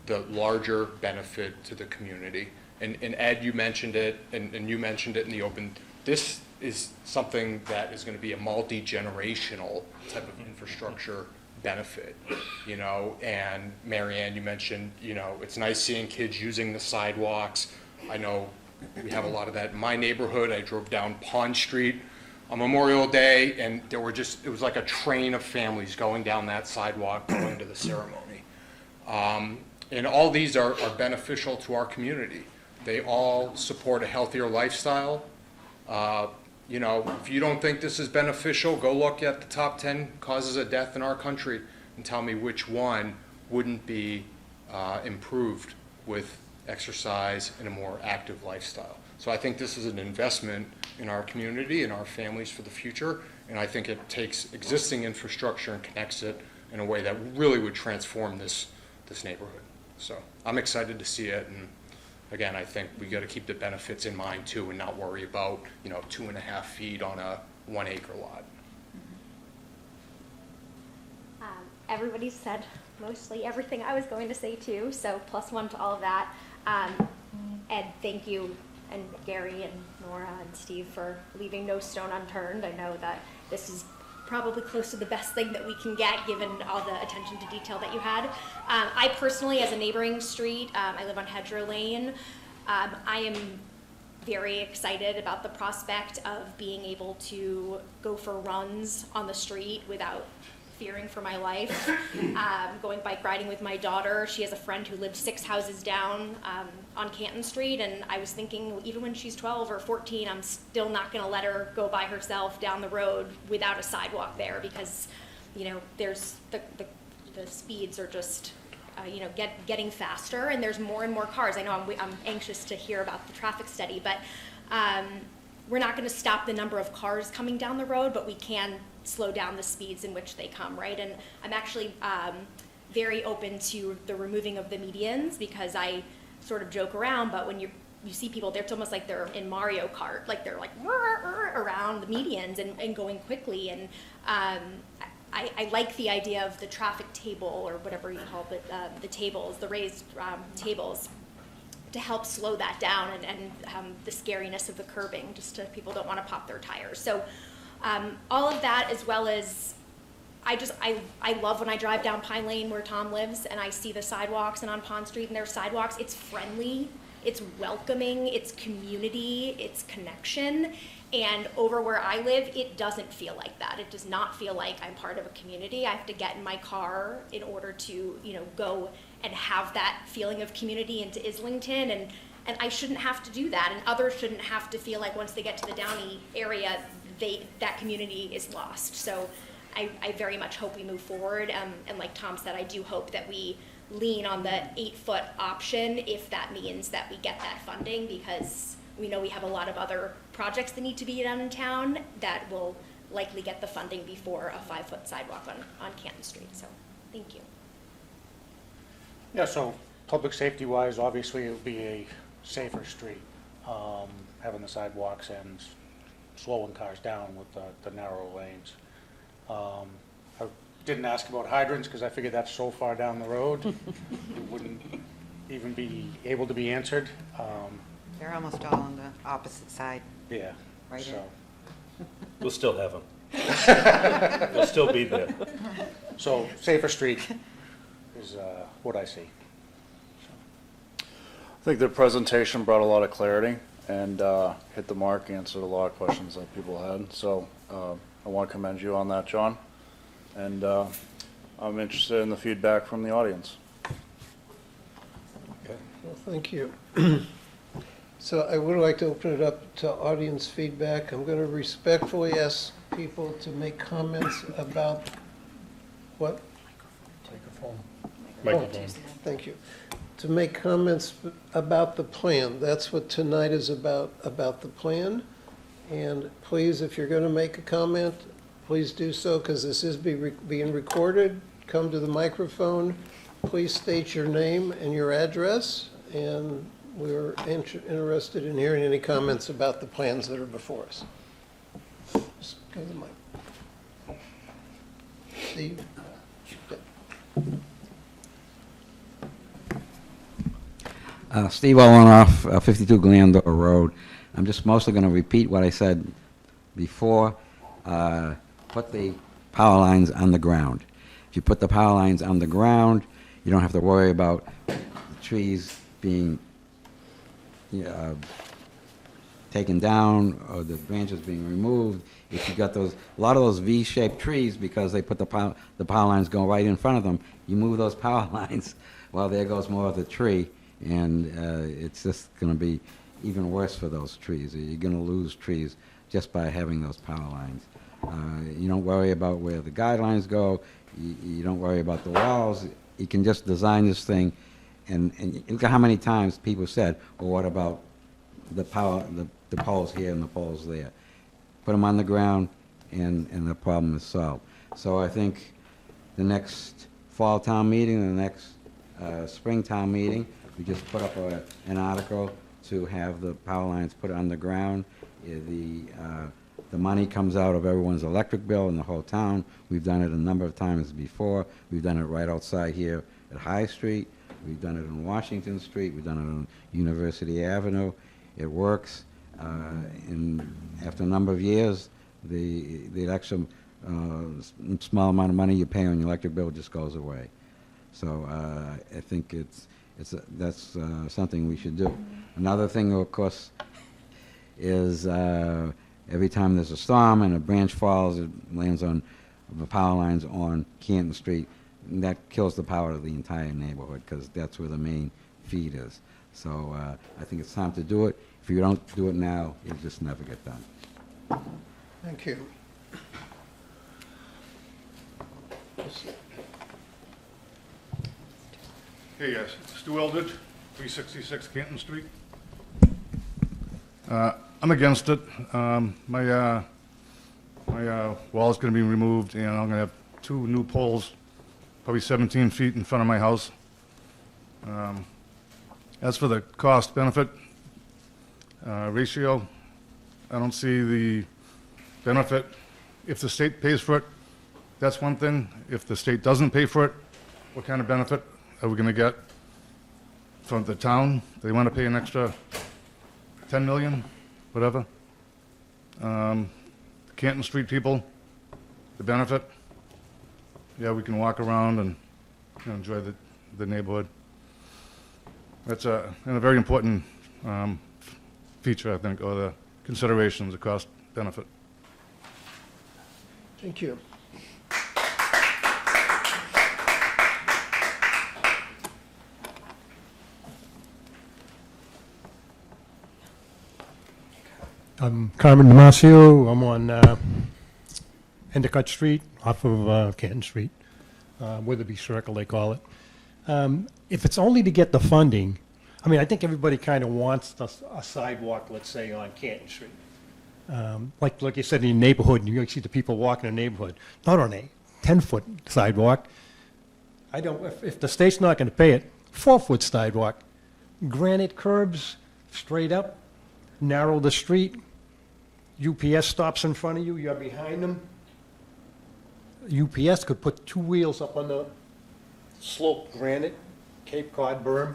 the larger benefit to the community. And Ed, you mentioned it, and you mentioned it in the open. This is something that is going to be a multi-generational type of infrastructure benefit, you know. And Mary Ann, you mentioned, you know, it's nice seeing kids using the sidewalks. I know we have a lot of that in my neighborhood. I drove down Pond Street on Memorial Day, and it was like a train of families going down that sidewalk going to the ceremony. And all these are beneficial to our community. They all support a healthier lifestyle. You know, if you don't think this is beneficial, go look at the top 10 causes of death in our country and tell me which one wouldn't be improved with exercise and a more active lifestyle. So I think this is an investment in our community and our families for the future, and I think it takes existing infrastructure and connects it in a way that really would transform this neighborhood. So I'm excited to see it, and again, I think we got to keep the benefits in mind too, and not worry about, you know, 2.5 feet on a 1 acre lot.
Everybody said mostly everything I was going to say too, so +1 to all of that. Ed, thank you, and Gary and Nora and Steve for leaving no stone unturned. I know that this is probably close to the best thing that we can get given all the attention to detail that you had. I personally, as a neighboring street, I live on Hedgerow Lane. I am very excited about the prospect of being able to go for runs on the street without fearing for my life. Going bike riding with my daughter. She has a friend who lives 6 houses down on Canton Street, and I was thinking, even when she's 12 or 14, I'm still not going to let her go by herself down the road without a sidewalk there, because, you know, there's the speeds are just getting faster, and there's more and more cars. I know I'm anxious to hear about the traffic study, but we're not going to stop the number of cars coming down the road, but we can slow down the speeds in which they come, right? And I'm actually very open to the removing of the medians, because I sort of joke around, but when you see people, it's almost like they're in Mario Kart, like they're like around the medians and going quickly. And I like the idea of the traffic table, or whatever you call it, the tables, the raised tables, to help slow that down and the scariness of the curbing, just to people don't want to pop their tires. So all of that, as well as I love when I drive down Pine Lane where Tom lives and I see the sidewalks, and on Pond Street and there's sidewalks. It's friendly, it's welcoming, it's community, it's connection. And over where I live, it doesn't feel like that. It does not feel like I'm part of a community. I have to get in my car in order to, go and have that feeling of community into Islington, and I shouldn't have to do that, and others shouldn't have to feel like once they get to the Downey area, that community is lost. So I very much hope we move forward, and like Tom said, I do hope that we lean on the 8-foot option if that means that we get that funding, because we know we have a lot of other projects that need to be done in town that will likely get the funding before a 5-foot sidewalk on Canton Street, so thank you.
Yeah, so public safety wise, obviously it would be a safer street, having the sidewalks and slowing cars down with the narrow lanes. I didn't ask about hydrants because I figured that's so far down the road, it wouldn't even be able to be answered.
They're almost all on the opposite side.
Yeah,
Right
so.
We'll still have them. They'll still be there.
So safer street is what I see.
I think the presentation brought a lot of clarity and hit the mark, answered a lot of questions that people had. So I want to commend you on that, John. And I'm interested in the feedback from the audience.
Well, thank you. So I would like to open it up to audience feedback. I'm going to respectfully ask people to make comments about what?
Microphone.
Thank you. To make comments about the plan. That's what tonight is about the plan. And please, if you're going to make a comment, please do so, because this is being recorded. Come to the microphone. Please state your name and your address, and we're interested in hearing any comments about the plans that are before us. Just go to the mic. Steve?
Steve Olenoff, 52 Glandor Road. I'm just mostly going to repeat what I said before. Put the power lines on the ground. If you put the power lines on the ground, you don't have to worry about the trees being taken down or the branches being removed. If you got a lot of those V-shaped trees, because they put the power lines going right in front of them, you move those power lines, well, there goes more of the tree, and it's just going to be even worse for those trees. You're going to lose trees just by having those power lines. You don't worry about where the guidelines go. You don't worry about the walls. You can just design this thing, and look at how many times people said, well, what about the poles here and the poles there? Put them on the ground, and the problem is solved. So I think the next fall town meeting and the next spring town meeting, we just put up an article to have the power lines put on the ground. The money comes out of everyone's electric bill in the whole town. We've done it a number of times before. We've done it right outside here at High Street. We've done it on Washington Street. We've done it on University Avenue. It works. And after a number of years, the extra small amount of money you pay on your electric bill just goes away. So I think that's something we should do. Another thing, of course, is every time there's a storm and a branch falls, it lands on the power lines on Canton Street, and that kills the power of the entire neighborhood, because that's where the main feed is. So I think it's time to do it. If you don't do it now, it'll just never get done.
Thank you.
Hey guys, Stu Eldridge, 366 Canton Street. I'm against it. My wall is going to be removed, and I'm going to have 2 new poles, probably 17 feet in front of my house. As for the cost-benefit ratio, I don't see the benefit. If the state pays for it, that's one thing. If the state doesn't pay for it, what kind of benefit are we going to get from the town? They want to pay an extra 10 million, whatever. Canton Street people, the benefit, yeah, we can walk around and enjoy the neighborhood. That's a very important feature, I think, or the considerations, the cost benefit.
Thank you.
I'm Carmen Damasio. I'm on Endicott Street off of Canton Street, Witherby Circle they call it. If it's only to get the funding, I mean, I think everybody kind of wants a sidewalk, let's say, on Canton Street. Like you said, in your neighborhood, you see the people walking in the neighborhood, not on a 10-foot sidewalk. I don't, if the state's not going to pay it, 4-foot sidewalk. Granite curbs, straight up, narrow the street. UPS stops in front of you, you're behind them. UPS could put 2 wheels up on the sloped granite, Cape Cod berm.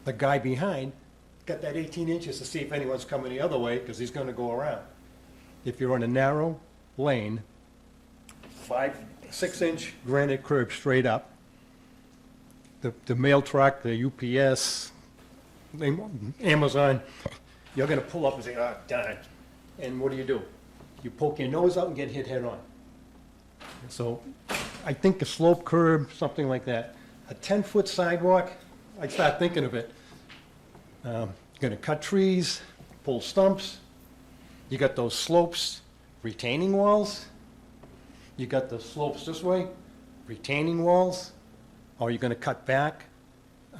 The guy behind got that 18 inches to see if anyone's coming the other way, because he's going to go around. If you're on a narrow lane, 6-inch granite curb straight up, the mail truck, the UPS, Amazon, you're going to pull up and say, oh, darn. And what do? You poke your nose out and get hit head on. So I think a slope curb, something like that. A 10-foot sidewalk, I'd start thinking of it. You're going to cut trees, pull stumps. You got those slopes, retaining walls. You got the slopes this way, retaining walls. Or you're going to cut back.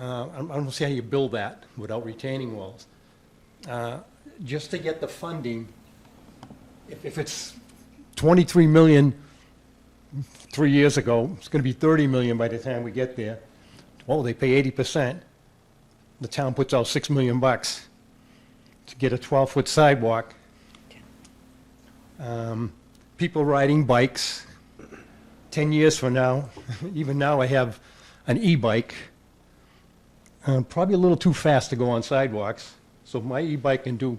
I don't see how you build that without retaining walls. Just to get the funding, if it's 23 million 3 years ago, it's going to be 30 million by the time we get there. Well, they pay 80%. The town puts out $6 million to get a 12-foot sidewalk. People riding bikes. 10 years from now, even now I have an e-bike. Probably a little too fast to go on sidewalks. So my e-bike can do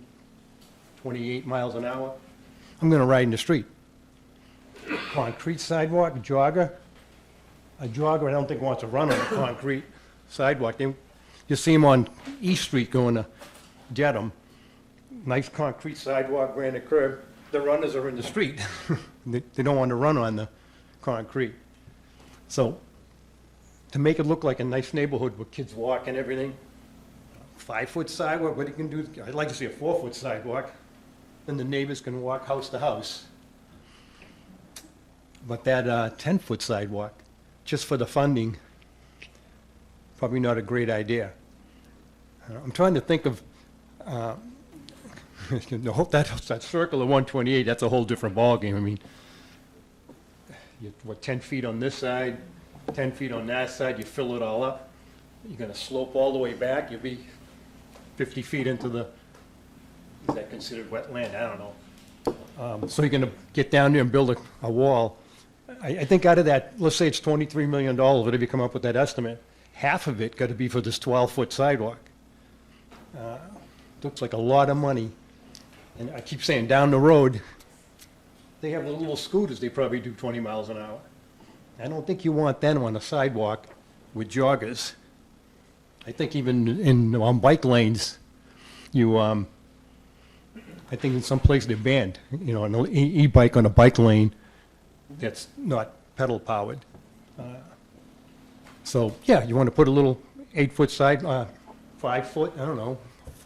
28 miles an hour. I'm going to ride in the street. Concrete sidewalk, jogger. A jogger I don't think wants to run on a concrete sidewalk. You see them on East Street going to Dedham. Nice concrete sidewalk, granite curb. The runners are in the street. They don't want to run on the concrete. So to make it look like a nice neighborhood where kids walk and everything, 5-foot sidewalk, what you can do, I'd like to see a 4-foot sidewalk. Then the neighbors can walk house to house. But that 10-foot sidewalk, just for the funding, probably not a great idea. I'm trying to think of that circle of 128, that's a whole different ballgame. I mean, 10 feet on this side, 10 feet on that side, you fill it all up. You're going to slope all the way back, you'll be 50 feet into the, is that considered wetland? I don't know. So you're going to get down there and build a wall. I think out of that, let's say it's $23 million, whatever you come up with that estimate, half of it got to be for this 12-foot sidewalk. Looks like a lot of money. And I keep saying, down the road, they have the little scooters, they probably do 20 miles an hour. I don't think you want them on a sidewalk with joggers. I think even on bike lanes, I think in some places they're banned, an e-bike on a bike lane that's not pedal powered. So, yeah, you want to put a little 8-foot 5-foot, I don't know,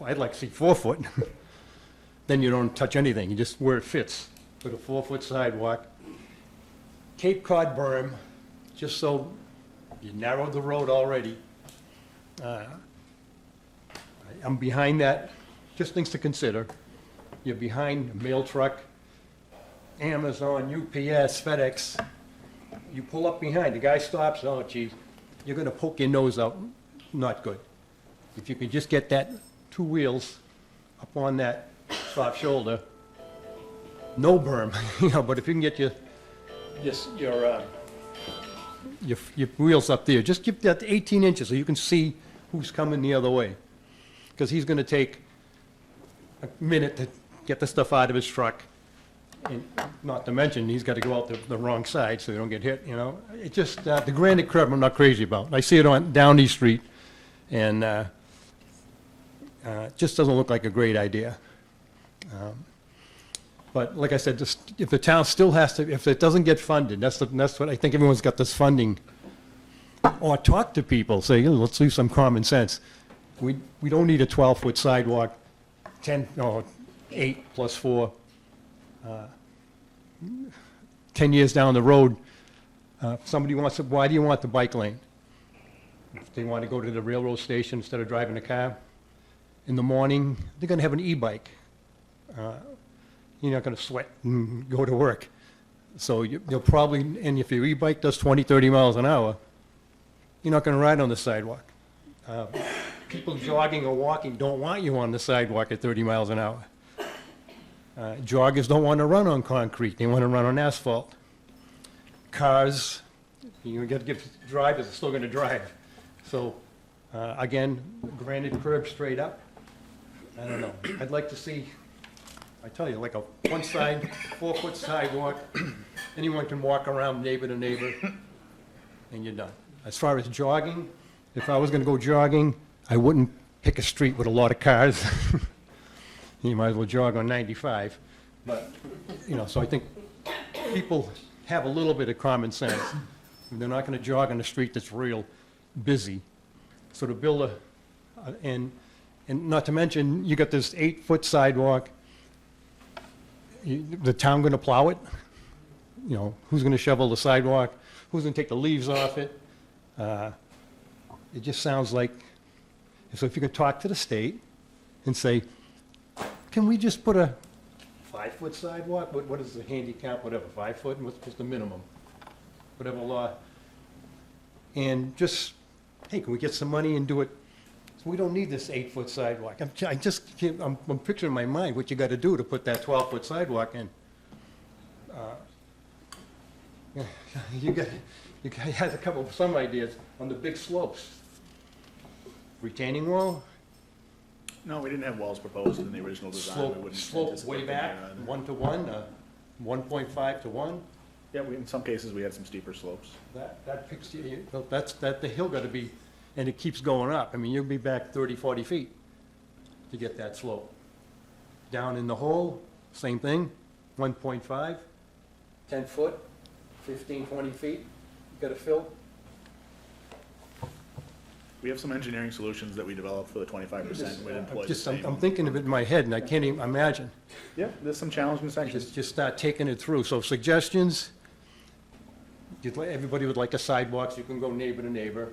I'd like to see 4-foot. Then you don't touch anything, you just where it fits. Put a 4-foot sidewalk. Cape Cod berm, just so you narrowed the road already. I'm behind that, just things to consider. You're behind a mail truck, Amazon, UPS, FedEx. You pull up behind, the guy stops, oh geez, you're gonna poke your nose out, not good. If you can just get that 2 wheels up on that soft shoulder, no berm, but if you can get your wheels up there, just give that 18 inches so you can see who's coming the other way. Because he's gonna take a minute to get the stuff out of his truck. And not to mention, he's got to go out the wrong side so they don't get hit, It just, the granite curb I'm not crazy about. I see it on down East Street, and it just doesn't look like a great idea. But like I said, just, if the town still has to, if it doesn't get funded, that's what I think everyone's got this funding. Or talk to people, say, let's use some common sense. We don't need a 12-foot sidewalk, 8 plus 4. 10 years down the road, somebody wants to, why do you want the bike lane? If they want to go to the railroad station instead of driving a car, in the morning, they're going to have an e-bike. You're not going to sweat and go to work. So you'll probably, and if your e-bike does 20, 30 miles an hour, you're not going to ride on the sidewalk. People jogging or walking don't want you on the sidewalk at 30 miles an hour. Joggers don't want to run on concrete, they want to run on asphalt. Cars, you got to give drivers are still going to drive. So, again, granite curb straight up. I don't know. I'd like to see, I tell you, like a one side, 4-foot sidewalk. Anyone can walk around neighbor to neighbor, and you're done. As far as jogging, if I was going to go jogging, I wouldn't pick a street with a lot of cars. You might as well jog on 95. But, you know, so I think people have a little bit of common sense. They're not going to jog on a street that's real busy. So to build and not to mention, you got this 8-foot sidewalk. The town going to plow it? You know, who's going to shovel the sidewalk? Who's going to take the leaves off it? It just sounds like, so if you could talk to the state and say, can we just put a 5-foot sidewalk? What is the handicap, whatever, 5 foot, and what's the minimum? Whatever law. And just, hey, can we get some money and do it? So we don't need this 8-foot sidewalk. I'm picturing in my mind what you got to do to put that 12-foot sidewalk in. You had to come up with some ideas on the big slopes. Retaining wall?
No, we didn't have walls proposed in the original design. We wouldn't
Slope
anticipate
way
them
back,
there either.
1 to 1, 1.5 to 1.
Yeah, in some cases, we had some steeper slopes.
That picks, the hill got to be, and it keeps going up. I mean, you'll be back 30, 40 feet to get that slope. Down in the hole, same thing, 1.5, 10 foot, 15, 20 feet, you got to fill.
We have some engineering solutions that we developed for the 25%. We'd employ the same.
I'm thinking of it in my head, and I can't even imagine.
Yeah, there's some challenging sections.
Just start taking it through. So suggestions, everybody would like a sidewalk, so you can go neighbor to neighbor.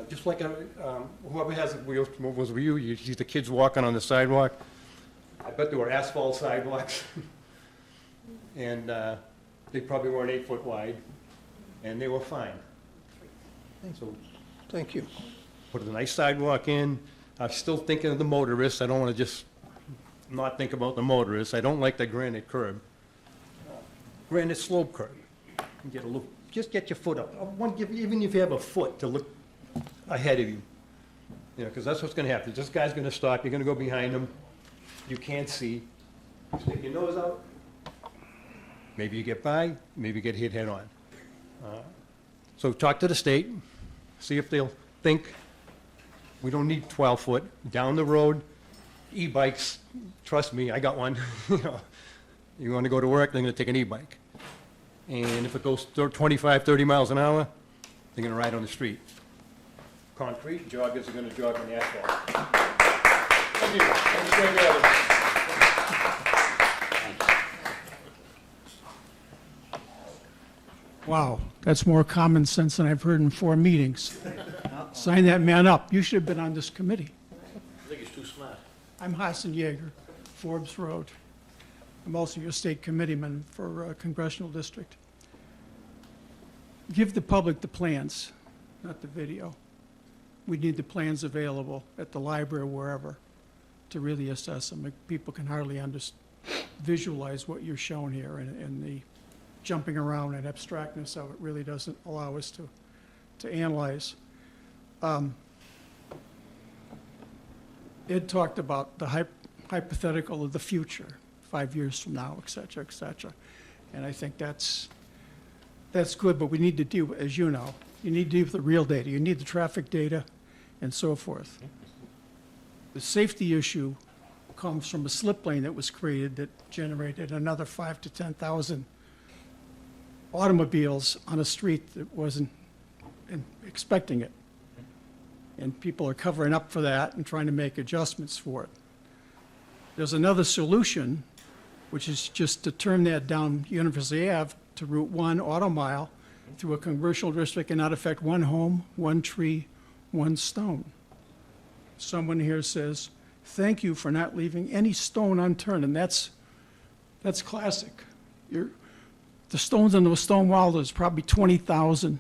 Just like whoever has, was you see the kids walking on the sidewalk. I bet there were asphalt sidewalks. And they probably weren't 8 foot wide, and they were fine. So,
Thank you.
put a nice sidewalk in. I'm still thinking of the motorists. I don't want to just not think about the motorists. I don't like the granite curb. Granite slope curb. You get a little, just get your foot up. Even if you have a foot to look ahead of you. You know, because that's what's going to happen. This guy's going to stop. You're going to go behind him. You can't see. Stick your nose out. Maybe you get by. Maybe you get hit head on. So talk to the state. See if they'll think, we don't need 12 foot, down the road, e-bikes, trust me, I got one. You want to go to work, they're going to take an e-bike. And if it goes 25, 30 miles an hour, they're going to ride on the street. Concrete, joggers are going to jog on the asphalt. Thank you. Thank you, everybody.
Wow, that's more common sense than I've heard in 4 meetings. Sign that man up. You should have been on this committee.
I think he's too smart.
I'm Hassan Yeager, Forbes Road. I'm also your state committeeman for Congressional District. Give the public the plans, not the video. We need the plans available at the library or wherever to really assess them. People can hardly visualize what you're showing here, and the jumping around and abstractness of it really doesn't allow us to analyze. Ed talked about the hypothetical of the future, 5 years from now, et cetera, et cetera. And I think that's good, but we need to deal, as you know, you need to deal with the real data. You need the traffic data and so forth. The safety issue comes from a slip lane that was created that generated another 5,000 to 10,000 automobiles on a street that wasn't expecting it. And people are covering up for that and trying to make adjustments for it. There's another solution, which is just to turn that down University Ave to Route 1 auto mile through a commercial district and not affect one home, one tree, one stone. Someone here says, thank you for not leaving any stone unturned, and that's classic. The stones on the stone wall, there's probably 20,000,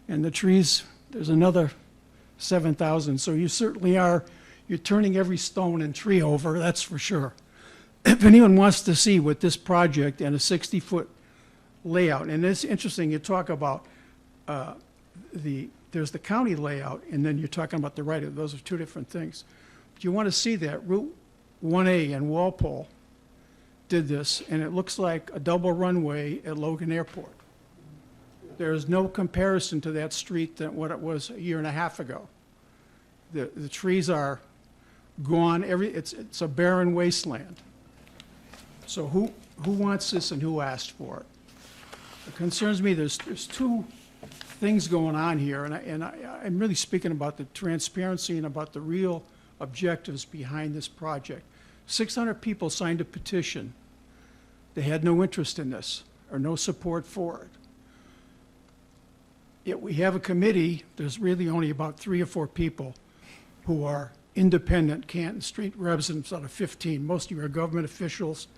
and the trees, there's another 7,000. So you certainly are, you're turning every stone and tree over, that's for sure. If anyone wants to see what this project and a 60-foot layout, and it's interesting, you talk about there's the county layout, and then you're talking about the right of, those are two different things. But you want to see that, Route 1A in Walpole did this, and it looks like a double runway at Logan Airport. There is no comparison to that street than what it was a year and a half ago. The trees are gone, it's a barren wasteland. So who wants this and who asked for it? It concerns me, there's two things going on here, and I'm really speaking about the transparency and about the real objectives behind this project. 600 people signed a petition. They had no interest in this or no support for it. Yet we have a committee, there's really only about 3 or 4 people who are independent Canton Street residents out of 15. Most of you are government officials,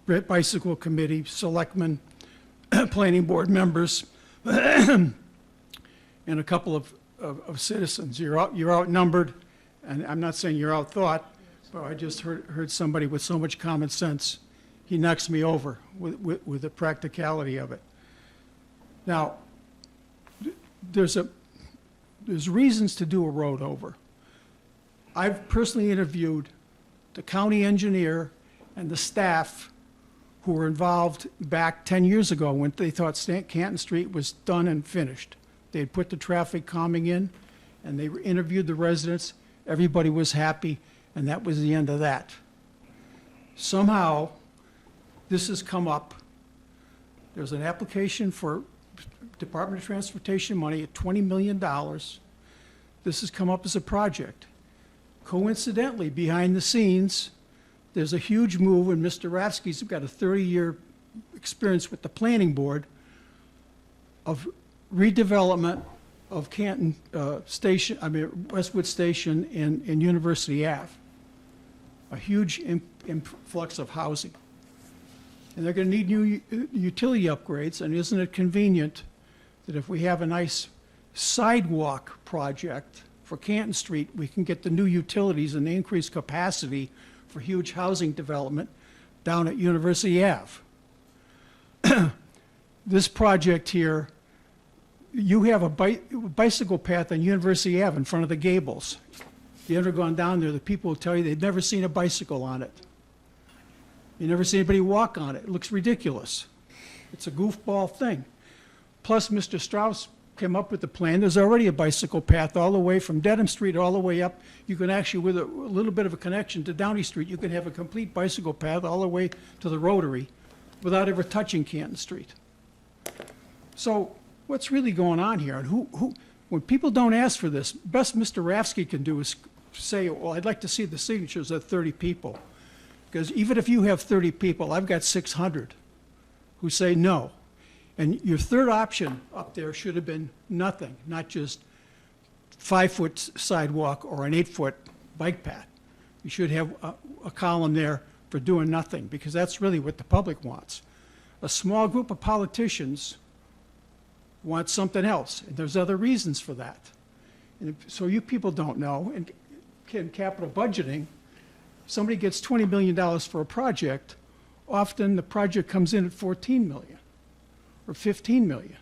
bicycle committee, selectmen, planning board members, and a couple of citizens. You're outnumbered, and I'm not saying you're outthought, but I just heard somebody with so much common sense, he knocks me over with the practicality of it. Now, there's reasons to do a road over. I've personally interviewed the county engineer and the staff who were involved back 10 years ago when they thought Canton Street was done and finished. They had put the traffic calming in, and they interviewed the residents. Everybody was happy, and that was the end of that. Somehow, this has come up. There's an application for Department of Transportation money at $20 million. This has come up as a project. Coincidentally, behind the scenes, there's a huge move, and Mr. Rafsky's got a 30-year experience with the planning board of redevelopment of Canton Westwood Station and University Ave. A huge influx of housing. And they're going to need new utility upgrades, and isn't it convenient that if we have a nice sidewalk project for Canton Street, we can get the new utilities and the increased capacity for huge housing development down at University Ave. This project here, you have a bicycle path on University Ave in front of the Gables. If you've ever gone down there, the people will tell you they've never seen a bicycle on it. You never see anybody walk on it. It looks ridiculous. It's a goofball thing. Plus, Mr. Strauss came up with the plan. There's already a bicycle path all the way from Dedham Street all the way up. You can actually, with a little bit of a connection to Downey Street, you can have a complete bicycle path all the way to the Rotary without ever touching Canton Street. So what's really going on here? And when people don't ask for this, best Mr. Rafsky can do is say, well, I'd like to see the signatures of 30 people. Because even if you have 30 people, I've got 600 who say no. And your third option up there should have been nothing, not just 5-foot sidewalk or an 8-foot bike path. You should have a column there for doing nothing, because that's really what the public wants. A small group of politicians want something else, and there's other reasons for that. And so you people don't know, and in capital budgeting, somebody gets $20 million for a project, often the project comes in at 14 million. Or 15 million.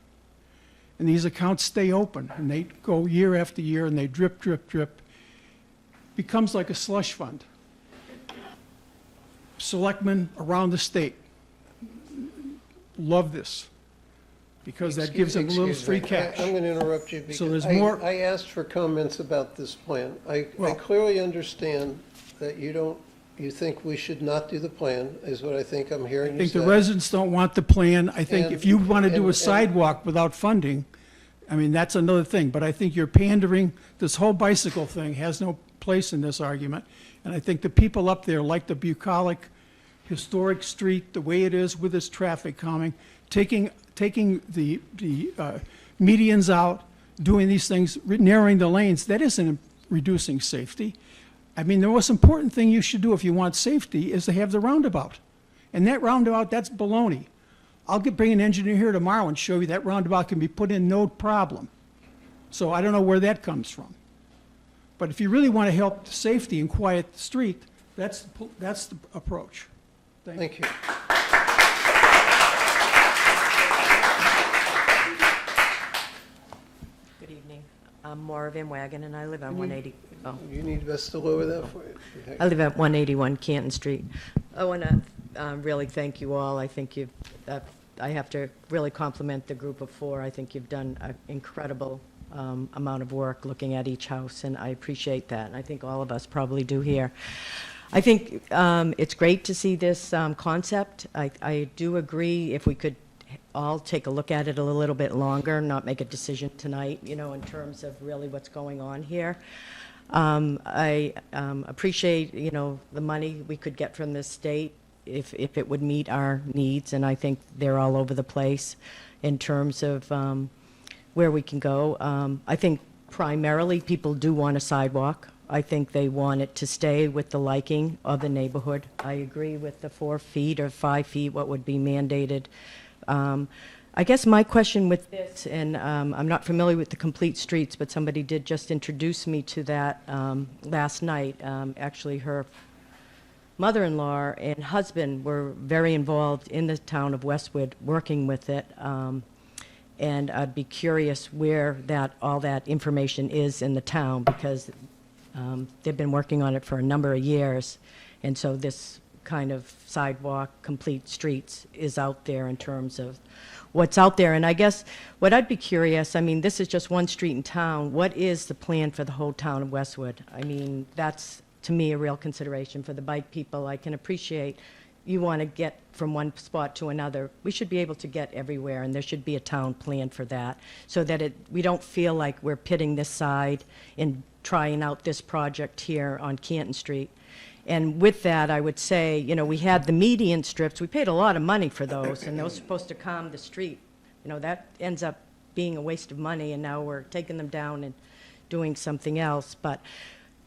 And these accounts stay open, and they go year after year, and they drip, drip, drip. Becomes like a slush fund. Selectmen around the state love this, because that gives them a little free cash.
I'm going to interrupt you
So there's
because
more.
I asked for comments about this plan. I clearly understand that you think we should not do the plan, is what I think I'm hearing
I
you
think
say.
the residents don't want the plan. I think if you want to do a sidewalk without funding, I mean, that's another thing. But I think you're pandering. This whole bicycle thing has no place in this argument. And I think the people up there like the bucolic, historic street, the way it is with its traffic calming. taking the medians out, doing these things, narrowing the lanes, that isn't reducing safety. I mean, the most important thing you should do if you want safety is to have the roundabout. And that roundabout, that's baloney. I'll bring an engineer here tomorrow and show you that roundabout can be put in no problem. So I don't know where that comes from. But if you really want to help safety and quiet the street, that's the approach.
Thank you.
Good evening. I'm Maura Van Wagen, and I live on 180. Oh,
You need us to lower that for you?
I live at 181 Canton Street. I want to really thank you all. I think you've, I have to really compliment the group of four. I think you've done an incredible amount of work looking at each house, and I appreciate that. And I think all of us probably do here. I think it's great to see this concept. I do agree if we could all take a look at it a little bit longer, not make a decision tonight, you know, in terms of really what's going on here. I appreciate, you know, the money we could get from the state if it would meet our needs, and I think they're all over the place in terms of where we can go. I think primarily people do want a sidewalk. I think they want it to stay with the liking of the neighborhood. I agree with the 4 feet or 5 feet, what would be mandated. I guess my question with this, and I'm not familiar with the complete streets, but somebody did just introduce me to that last night. Actually, her mother-in-law and husband were very involved in the town of Westwood working with it. And I'd be curious where all that information is in the town, because they've been working on it for a number of years. And so this kind of sidewalk, complete streets is out there in terms of what's out there. And I guess what I'd be curious, I mean, this is just one street in town. What is the plan for the whole town of Westwood? I mean, that's, to me, a real consideration for the bike people. I can appreciate you want to get from one spot to another. We should be able to get everywhere, and there should be a town plan for that, so that we don't feel like we're pitting this side and trying out this project here on Canton Street. And with that, I would say, you know, we had the median strips. We paid a lot of money for those, and those are supposed to calm the street. You know, that ends up being a waste of money, and now we're taking them down and doing something else. But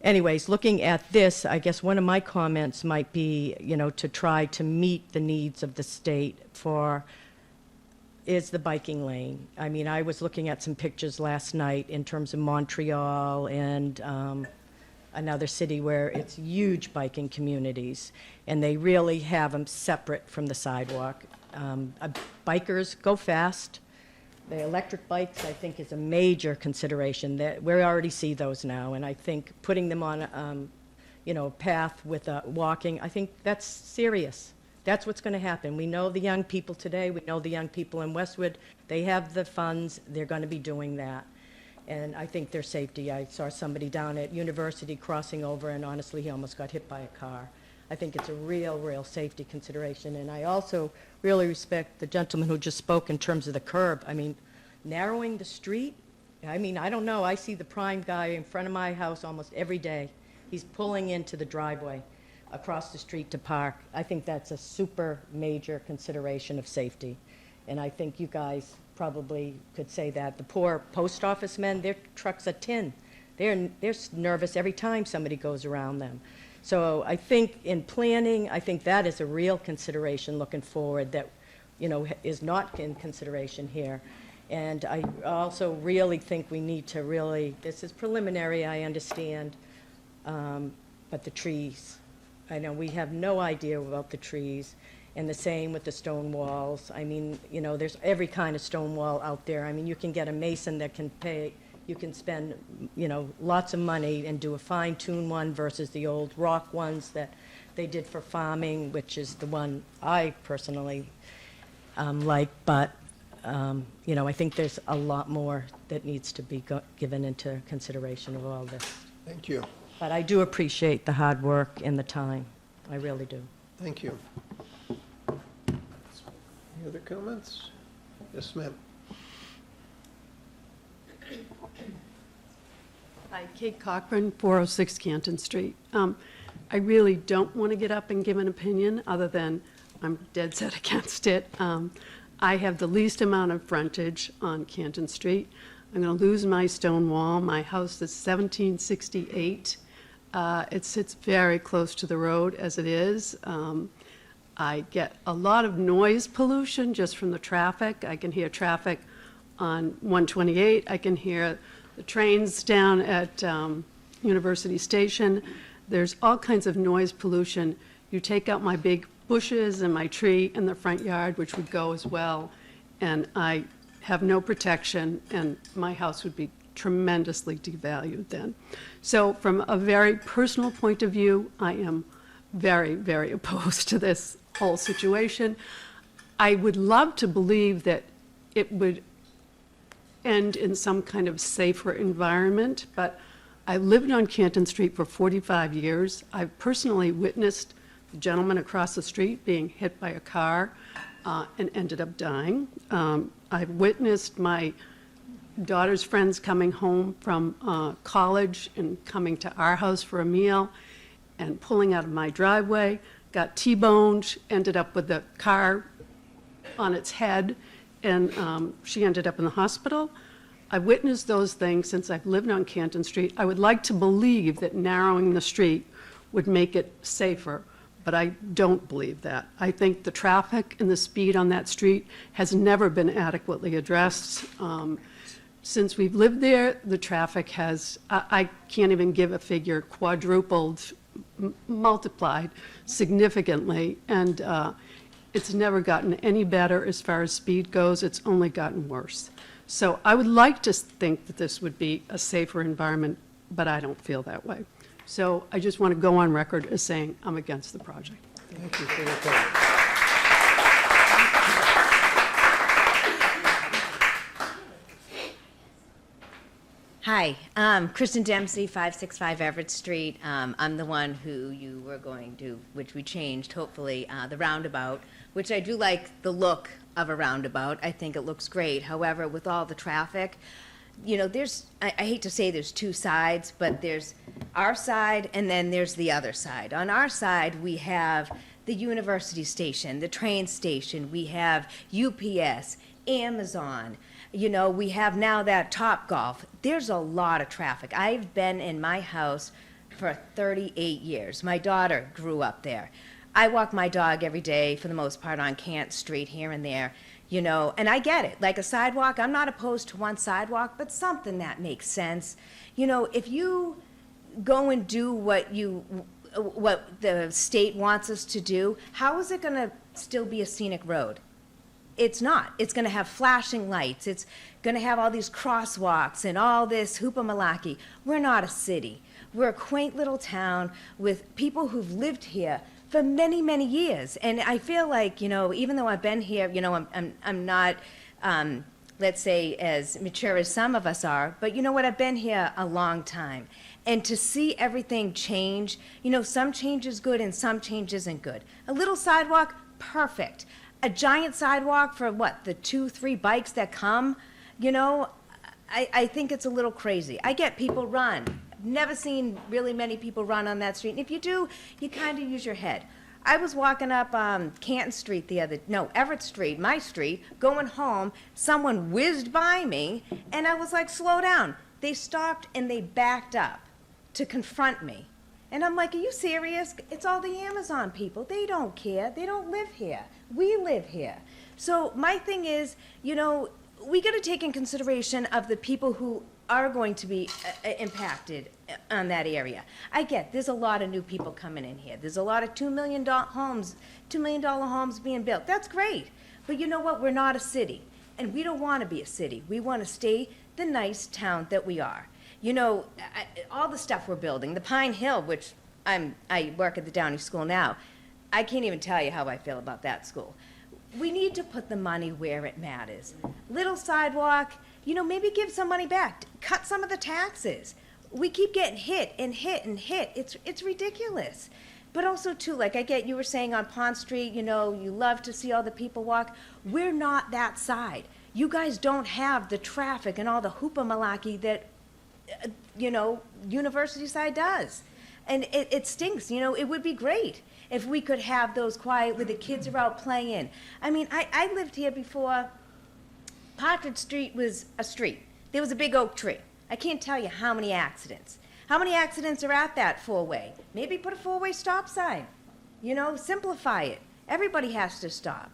anyways, looking at this, I guess one of my comments might be, you know, to try to meet the needs of the state is the biking lane. I mean, I was looking at some pictures last night in terms of Montreal and another city where it's huge biking communities, and they really have them separate from the sidewalk. Bikers go fast. The electric bikes, I think, is a major consideration. That we already see those now, and I think putting them on, you know, a path with walking, I think that's serious. That's what's going to happen. We know the young people today. We know the young people in Westwood. They have the funds. They're going to be doing that. And I think their safety. I saw somebody down at University crossing over, and honestly, he almost got hit by a car. I think it's a real safety consideration. And I also really respect the gentleman who just spoke in terms of the curb. I mean, narrowing the street, I mean, I don't know. I see the prime guy in front of my house almost every day. He's pulling into the driveway across the street to park. I think that's a super major consideration of safety. And I think you guys probably could say that. The poor post office men, their trucks are tin. They're nervous every time somebody goes around them. So I think in planning, I think that is a real consideration looking forward that, you know, is not in consideration here. And I also really think we need to really, this is preliminary, I understand, but the trees. I know we have no idea about the trees, and the same with the stone walls. I mean, you know, there's every kind of stone wall out there. I mean, you can get a mason that can pay, you can spend, you know, lots of money and do a fine-tuned one versus the old rock ones that they did for farming, which is the one I personally like. But, you know, I think there's a lot more that needs to be given into consideration of all this.
Thank you.
But I do appreciate the hard work and the time. I really do.
Thank you. Any other comments? Yes, ma'am.
Hi, Kate Cochran, 406 Canton Street. I really don't want to get up and give an opinion other than I'm dead set against it. I have the least amount of frontage on Canton Street. I'm going to lose my stone wall. My house is 1768. It sits very close to the road as it is. I get a lot of noise pollution just from the traffic. I can hear traffic on 128. I can hear the trains down at University Station. There's all kinds of noise pollution. You take out my big bushes and my tree in the front yard, which would go as well, and I have no protection, and my house would be tremendously devalued then. So from a very personal point of view, I am very, very opposed to this whole situation. I would love to believe that it would end in some kind of safer environment, but I lived on Canton Street for 45 years. I've personally witnessed the gentleman across the street being hit by a car and ended up dying. I've witnessed my daughter's friends coming home from college and coming to our house for a meal and pulling out of my driveway, got T-boned, ended up with the car on its head, and she ended up in the hospital. I've witnessed those things since I've lived on Canton Street. I would like to believe that narrowing the street would make it safer, but I don't believe that. I think the traffic and the speed on that street has never been adequately addressed. Since we've lived there, the traffic has, I can't even give a figure, quadrupled, multiplied significantly, and it's never gotten any better as far as speed goes. It's only gotten worse. So I would like to think that this would be a safer environment, but I don't feel that way. So I just want to go on record as saying I'm against the project.
Thank you for your comment.
Hi, Kristen Dempsey, 565 Everett Street. I'm the one who you were going to, which we changed, hopefully, the roundabout, which I do like the look of a roundabout. I think it looks great. However, with all the traffic, you know, I hate to say there's two sides, but there's our side and then there's the other side. On our side, we have the University Station, the train station, we have UPS, Amazon, you know, we have now that Topgolf. There's a lot of traffic. I've been in my house for 38 years. My daughter grew up there. I walk my dog every day, for the most part, on Canton Street here and there, you know, and I get it. Like a sidewalk, I'm not opposed to one sidewalk, but something that makes sense. You know, if you go and do what the state wants us to do, how is it going to still be a scenic road? It's not. It's going to have flashing lights. It's going to have all these crosswalks and all this hoopamalaki. We're not a city. We're a quaint little town with people who've lived here for many, many years. And I feel like, you know, even though I've been here, you know, I'm not, let's say, as mature as some of us are, but you know what, I've been here a long time. And to see everything change, you know, some change is good and some change isn't good. A little sidewalk, perfect. A giant sidewalk for what, the 2-3 bikes that come, you know, I think it's a little crazy. I get people run. Never seen really many people run on that street. And if you do, you kind of use your head. I was walking up Canton Street Everett Street, my street, going home. Someone whizzed by me, and I was like, slow down. They stopped and they backed up to confront me. And I'm like, are you serious? It's all the Amazon people. They don't care. They don't live here. We live here. So my thing is, you know, we got to take in consideration of the people who are going to be impacted on that area. I get there's a lot of new people coming in here. There's a lot of $2 million homes being built. That's great. But you know what? We're not a city. And we don't want to be a city. We want to stay the nice town that we are. You know, all the stuff we're building, the Pine Hill, which I work at the Downey School now, I can't even tell you how I feel about that school. We need to put the money where it matters. Little sidewalk, you know, maybe give some money back. Cut some of the taxes. We keep getting hit and hit and hit. It's ridiculous. But also, too, like I get you were saying on Pond Street, you know, you love to see all the people walk. We're not that side. You guys don't have the traffic and all the hoopamalaki that, you know, University side does. And it stinks, you know, it would be great. if we could have those quiet where the kids are out playing. I mean, I lived here before Partridge Street was a street. There was a big oak tree. I can't tell you how many accidents. How many accidents are at that four-way? Maybe put a four-way stop sign. You know, simplify it. Everybody has to stop.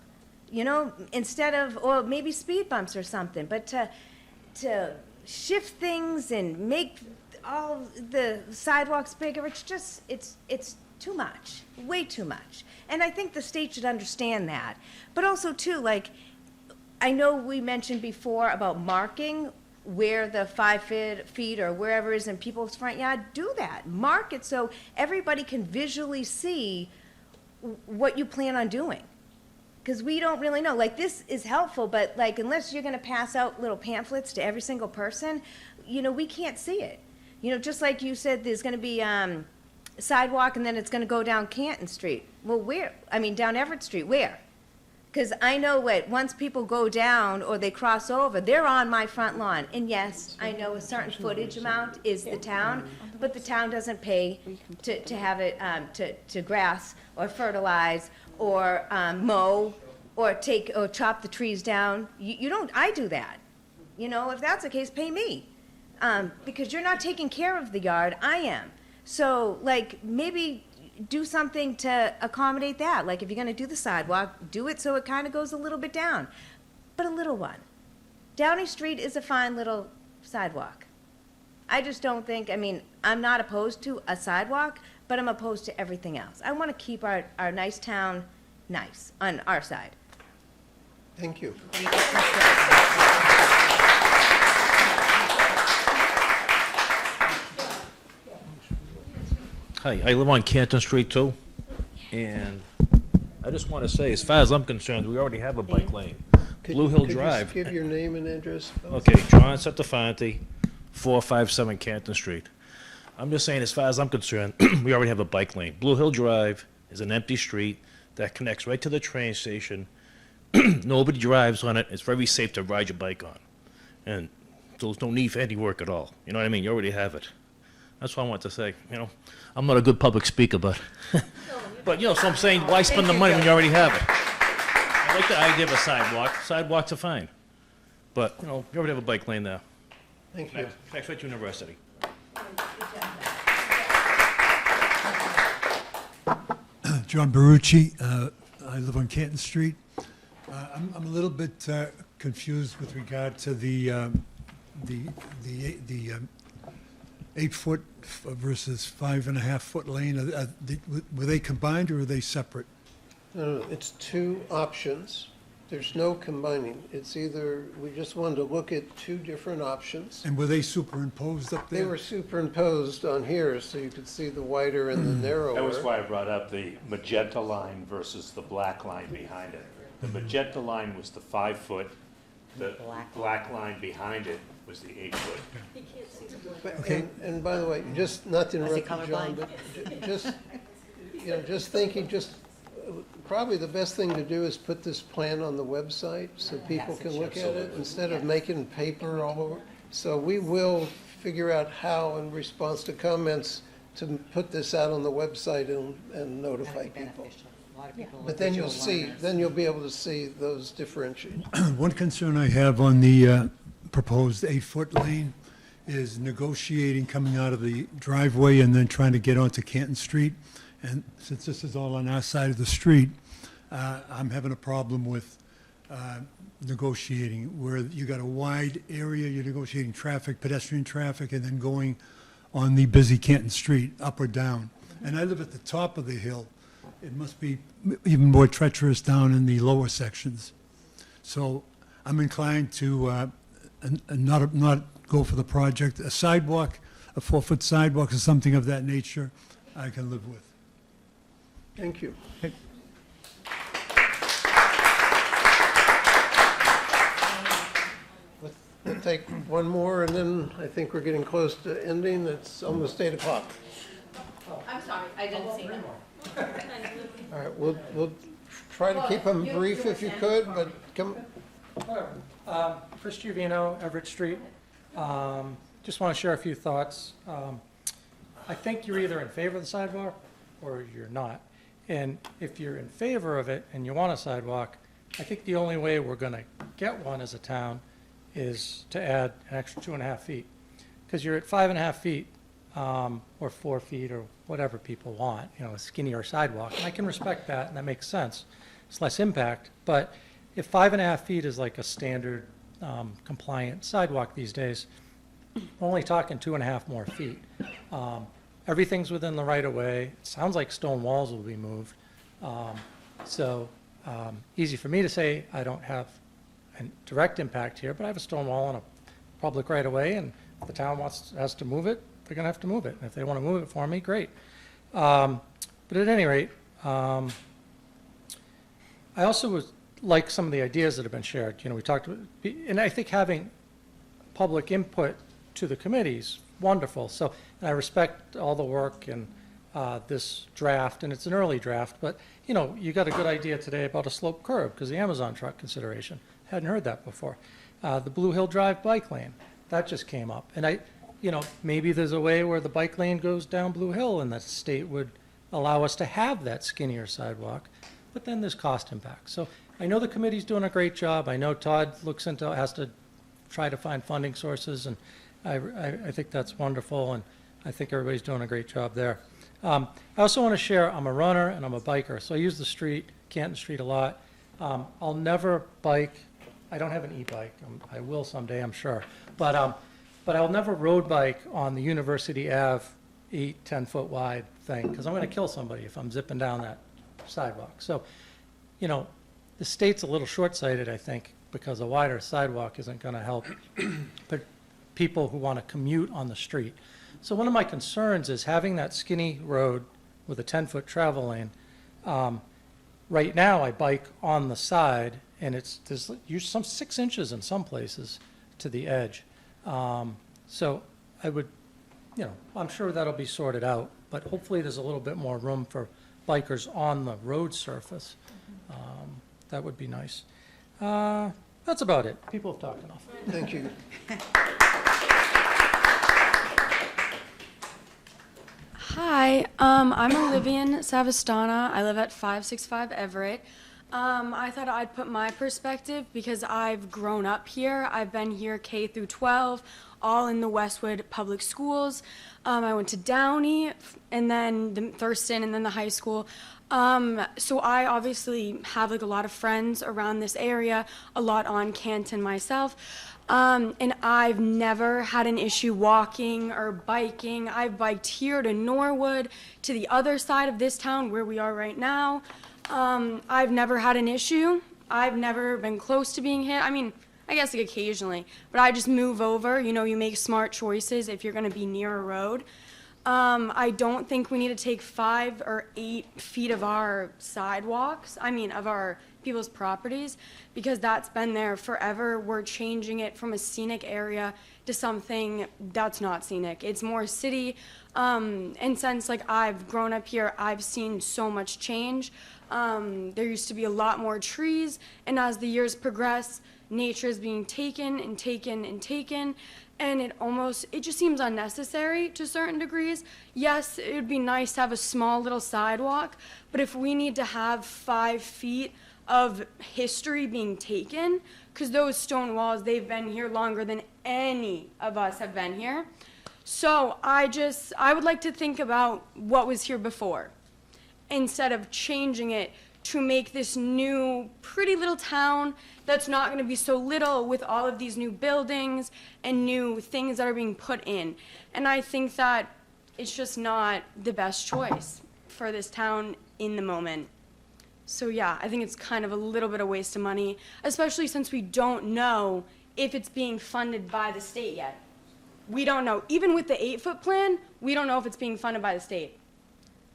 You know, instead of, or maybe speed bumps or something. But to shift things and make all the sidewalks bigger, it's just, it's too much, way too much. And I think the state should understand that. But also, too, like, I know we mentioned before about marking where the 5 feet or wherever is in people's front yard. Do that. Mark it so everybody can visually see what you plan on doing. Because we don't really know. Like, this is helpful, but, like, unless you're going to pass out little pamphlets to every single person, you know, we can't see it. You know, just like you said, there's going to be sidewalk and then it's going to go down Canton Street. Well, where? I mean, down Everett Street. Where? Because I know what, once people go down or they cross over, they're on my front lawn. And yes, I know a certain footage amount is the town, but the town doesn't pay to have it, to grass or fertilize or mow or chop the trees down. You don't, I do that. You know, if that's the case, pay me. Because you're not taking care of the yard, I am. So, like, maybe do something to accommodate that. Like, if you're going to do the sidewalk, do it so it kind of goes a little bit down, but a little one. Downey Street is a fine little sidewalk. I just don't think, I mean, I'm not opposed to a sidewalk, but I'm opposed to everything else. I want to keep our nice town nice on our side.
Thank you.
Hi, I live on Canton Street too, and I just want to say, as far as I'm concerned, we already have a bike lane. Blue Hill Drive.
Could you just give your name and address?
Okay, John Setafanti, 457 Canton Street. I'm just saying, as far as I'm concerned, we already have a bike lane. Blue Hill Drive is an empty street that connects right to the train station. Nobody drives on it. It's very safe to ride your bike on. And so there's no need for any work at all. You know what I mean? You already have it. That's what I want to say. You know, I'm not a good public speaker, but, but you know, so I'm saying, why spend the money when you already have it? I like the idea of a sidewalk. Sidewalks are fine. But, you know, you already have a bike lane there.
Thank you.
Next right to University.
John Barucci. I live on Canton Street. I'm a little bit confused with regard to the 8-foot versus 5.5-foot lane. Were they combined or are they separate?
No, it's two options. There's no combining. It's either, we just wanted to look at two different options.
And were they superimposed up there?
They were superimposed on here, so you could see the wider and the narrower.
That was why I brought up the magenta line versus the black line behind it. The magenta line was the 5-foot, the black line behind it was the 8-foot.
And by the way, just not to interrupt you, John, but just, you know, just thinking, probably the best thing to do is put this plan on the website so people can look at it instead of making paper all over. So we will figure out how, in response to comments, to put this out on the website and notify people. But then you'll see, then you'll be able to see those differentiations.
One concern I have on the proposed 8-foot lane is negotiating coming out of the driveway and then trying to get onto Canton Street. And since this is all on our side of the street, I'm having a problem with negotiating, where you got a wide area, you're negotiating traffic, pedestrian traffic, and then going on the busy Canton Street, up or down. And I live at the top of the hill. It must be even more treacherous down in the lower sections. So I'm inclined to not go for the project. A sidewalk, a 4-foot sidewalk or something of that nature, I can live with.
Thank you. We'll take one more, and then I think we're getting close to ending. It's almost 8 o'clock.
I'm sorry, I didn't see them.
All right, we'll try to keep them brief if you could, but come.
Chris Giovino, Everett Street. Just want to share a few thoughts. I think you're either in favor of the sidewalk or you're not. And if you're in favor of it and you want a sidewalk, I think the only way we're going to get one as a town is to add an extra 2.5 feet. Because you're at 5.5 feet, or 4 feet, or whatever people want, a skinnier sidewalk. And I can respect that, and that makes sense. It's less impact. But if 5.5 feet is like a standard compliant sidewalk these days, we're only talking 2.5 more feet. Everything's within the right of way. It sounds like stone walls will be moved. Easy for me to say I don't have a direct impact here, but I have a stone wall on a public right of way, and if the town has to move it, they're going to have to move it. And if they want to move it for me, great. But at any rate, I also like some of the ideas that have been shared. We talked about, and I think having public input to the committees, wonderful. So and I respect all the work in this draft, and it's an early draft, but you got a good idea today about a slope curb because the Amazon truck consideration. Hadn't heard that before. The Blue Hill Drive bike lane, that just came up. And maybe there's a way where the bike lane goes down Blue Hill and the state would allow us to have that skinnier sidewalk, but then there's cost impact. So I know the committee's doing a great job. I know Todd has to try to find funding sources, and I think that's wonderful, and I think everybody's doing a great job there. I also want to share, I'm a runner and I'm a biker, so I use the street, Canton Street, a lot. I'll never bike. I don't have an e-bike. I will someday, I'm sure. But I'll never road bike on the University Ave 8-10 foot wide thing, because I'm going to kill somebody if I'm zipping down that sidewalk. So, the state's a little short-sighted, I think, because a wider sidewalk isn't going to help but people who want to commute on the street. So one of my concerns is having that skinny road with a 10-foot travel lane. Right now, I bike on the side, and there's some 6 inches in some places to the edge. So I would, I'm sure that'll be sorted out, but hopefully there's a little bit more room for bikers on the road surface. That would be nice. That's about it. People have talked enough.
Thank you.
Hi, I'm Olivian Savastana. I live at 565 Everett. I thought I'd put my perspective because I've grown up here. I've been here K through 12, all in the Westwood Public Schools. I went to Downey and then the Thurston and then the high school. So I obviously have a lot of friends around this area, a lot on Canton myself. And I've never had an issue walking or biking. I've biked here to Norwood, to the other side of this town where we are right now. I've never had an issue. I've never been close to being hit. I mean, I guess occasionally, but I just move over. You make smart choices if you're going to be near a road. I don't think we need to take 5 or 8 feet of our sidewalks, of our people's properties, because that's been there forever. We're changing it from a scenic area to something that's not scenic. It's more city. And since I've grown up here, I've seen so much change. There used to be a lot more trees, and as the years progress, nature is being taken and taken and taken, and it just seems unnecessary to certain degrees. Yes, it would be nice to have a small little sidewalk, but if we need to have 5 feet of history being taken, because those stone walls, they've been here longer than any of us have been here. So I would like to think about what was here before, instead of changing it to make this new pretty little town that's not going to be so little with all of these new buildings and new things that are being put in. And I think that it's just not the best choice for this town in the moment. So yeah, I think it's kind of a little bit of waste of money, especially since we don't know if it's being funded by the state yet. We don't know. Even with the 8-foot plan, we don't know if it's being funded by the state.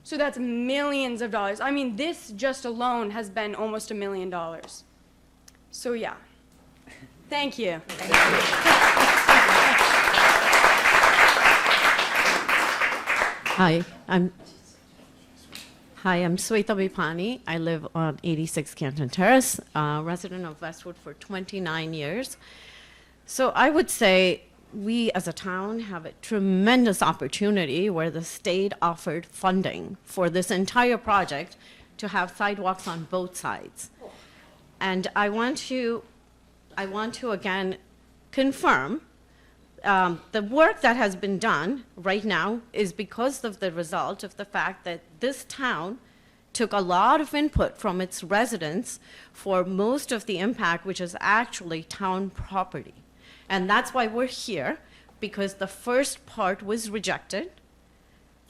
So that's millions of dollars. This just alone has been almost $1 million. So yeah. Thank you.
Hi, I'm Sweta Vipani. I live on 86 Canton Terrace, resident of Westwood for 29 years. So I would say we as a town have a tremendous opportunity where the state offered funding for this entire project to have sidewalks on both sides. And I want to again confirm the work that has been done right now is because of the result of the fact that this town took a lot of input from its residents for most of the impact, which is actually town property. And that's why we're here, because the first part was rejected.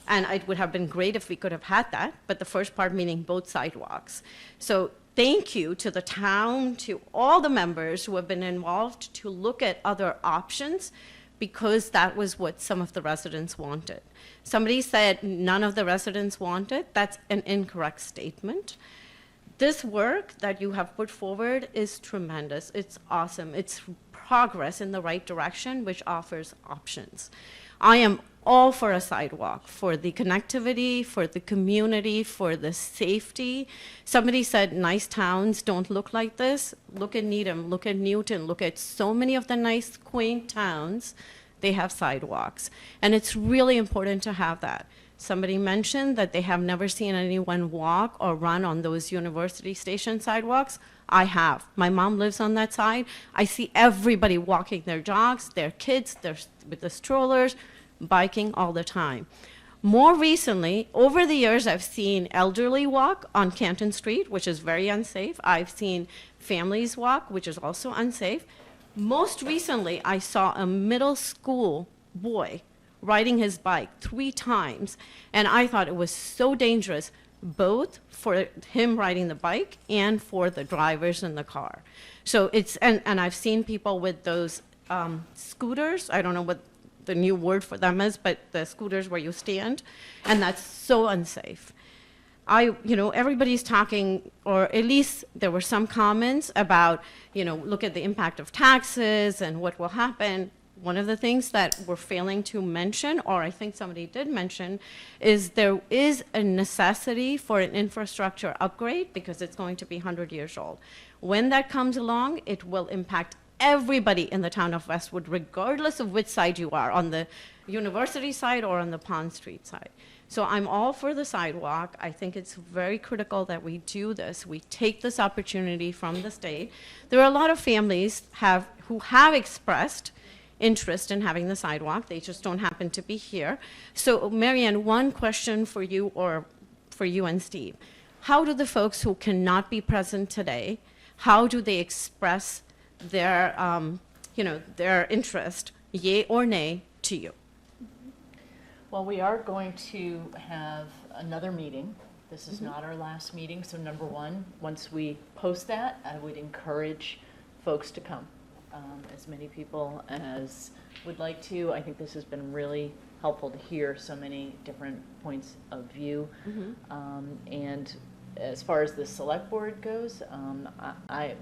And it would have been great if we could have had that, but the first part meaning both sidewalks. So thank you to the town, to all the members who have been involved to look at other options, because that was what some of the residents wanted. Somebody said none of the residents wanted. That's an incorrect statement. This work that you have put forward is tremendous. It's awesome. It's progress in the right direction, which offers options. I am all for a sidewalk, for the connectivity, for the community, for the safety. Somebody said nice towns don't look like this. Look at Needham, look at Newton, look at so many of the nice, quaint towns. They have sidewalks. And it's really important to have that. Somebody mentioned that they have never seen anyone walk or run on those university station sidewalks. I have. My mom lives on that side. I see everybody walking their dogs, their kids, with the strollers, biking all the time. More recently, over the years, I've seen elderly walk on Canton Street, which is very unsafe. I've seen families walk, which is also unsafe. Most recently, I saw a middle school boy riding his bike 3 times, and I thought it was so dangerous, both for him riding the bike and for the drivers in the car. So it's, and I've seen people with those scooters, I don't know what the new word for them is, but the scooters where you stand, and that's so unsafe. Everybody's talking, or at least there were some comments about, look at the impact of taxes and what will happen. One of the things that we're failing to mention, or I think somebody did mention, is there is a necessity for an infrastructure upgrade because it's going to be 100 years old. When that comes along, it will impact everybody in the town of Westwood, regardless of which side you are, on the university side or on the Pond Street side. So I'm all for the sidewalk. I think it's very critical that we do this. We take this opportunity from the state. There are a lot of families who have expressed interest in having the sidewalk. They just don't happen to be here. So Marianne, one question for you, or for you and Steve. How do the folks who cannot be present today, how do they express their interest, yay or nay, to you?
Well, we are going to have another meeting. This is not our last meeting, so number one, once we post that, I would encourage folks to come. As many people as would like to. I think this has been really helpful to hear so many different points of view. And as far as the select board goes,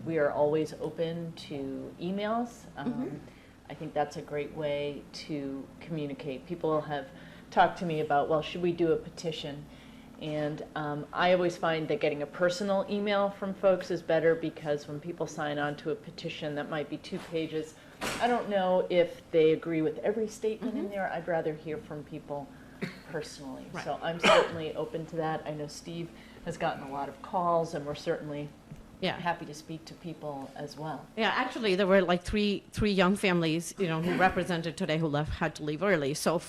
we are always open to emails. I think that's a great way to communicate. People have talked to me about, well, should we do a petition? And I always find that getting a personal email from folks is better, because when people sign on to a petition that might be 2 pages, I don't know if they agree with every statement in there. I'd rather hear from people personally.
Right.
So I'm certainly open to that. I know Steve has gotten a lot of calls, and we're certainly happy to speak to people as well.
Yeah, actually, there were like three young families, who represented today who had to leave early. So,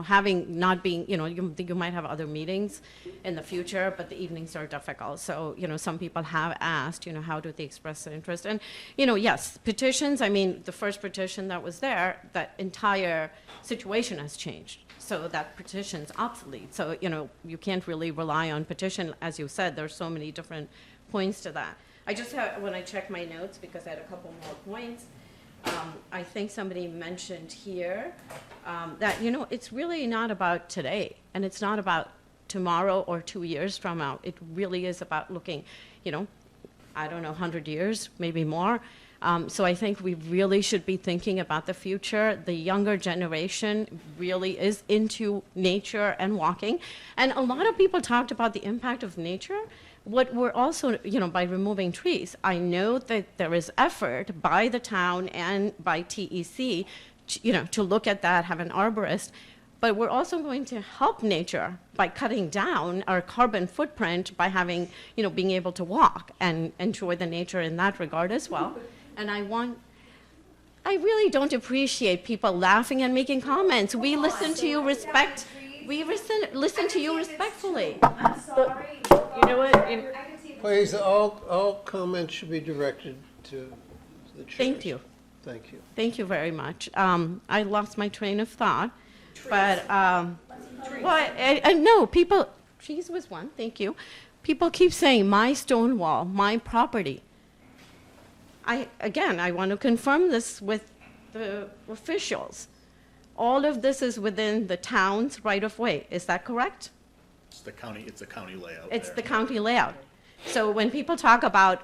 having not being, you might have other meetings in the future, but the evenings are difficult. So, some people have asked, how do they express their interest? And, yes, petitions, the first petition that was there, that entire situation has changed. So that petition's obsolete. So, you can't really rely on petition. As you said, there's so many different points to that. I just have, when I check my notes, because I had a couple more points, I think somebody mentioned here that, it's really not about today, and it's not about tomorrow or 2 years from now. It really is about looking, 100 years, maybe more. So I think we really should be thinking about the future. The younger generation really is into nature and walking. And a lot of people talked about the impact of nature. What we're also, by removing trees, I know that there is effort by the town and by TEC, to look at that, have an arborist. but we're also going to help nature by cutting down our carbon footprint by having, being able to walk and enjoy the nature in that regard as well. And I really don't appreciate people laughing and making comments. We listen to you listen to you respectfully.
I'm sorry. You know what?
Please, all comments should be directed to the chairs.
Thank you.
Thank you.
Thank you very much. I lost my train of thought, but, no, people, trees was one, thank you. People keep saying, my stone wall, my property. I want to confirm this with the officials. All of this is within the town's right-of-way, is that correct?
It's the county layout
It's
there.
the county layout. So when people talk about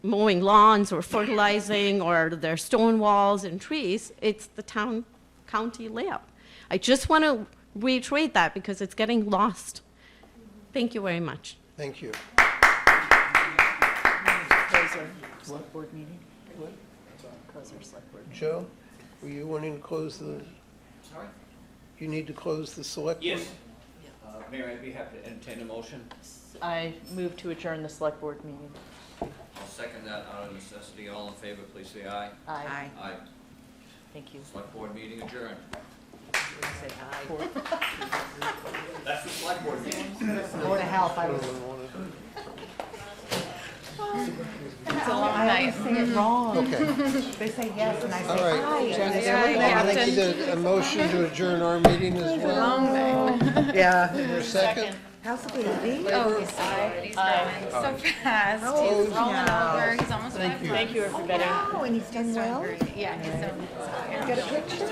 mowing lawns or fertilizing or their stone walls and trees, it's the county layout. I just want to reiterate that because it's getting lost. Thank you very much.
Thank you.
Close our select board meeting. Close our select board.
Joe, were you wanting to close the?
Sorry?
You need to close the select board?
Yes. Mayor, I'd be happy to entertain a motion.
I move to adjourn the select board meeting.
I'll second that out of necessity. All in favor, please say aye.
Aye.
Aye.
Thank you.
Select board meeting adjourned.
Say aye.
That's the select board meeting.
Board of Health, I was.
It's a long night.
say it wrong.
Okay.
They say yes, and I
All
say
right.
aye.
I need a motion to adjourn our meeting as well.
Yeah.
For a second?
How's the baby?
Oh,
He's going so fast.
Oh,
He's rolling over. He's almost
Thank you.
Thank you, everybody.
Oh, and he's done well?
Yeah, he's so.
Got a picture?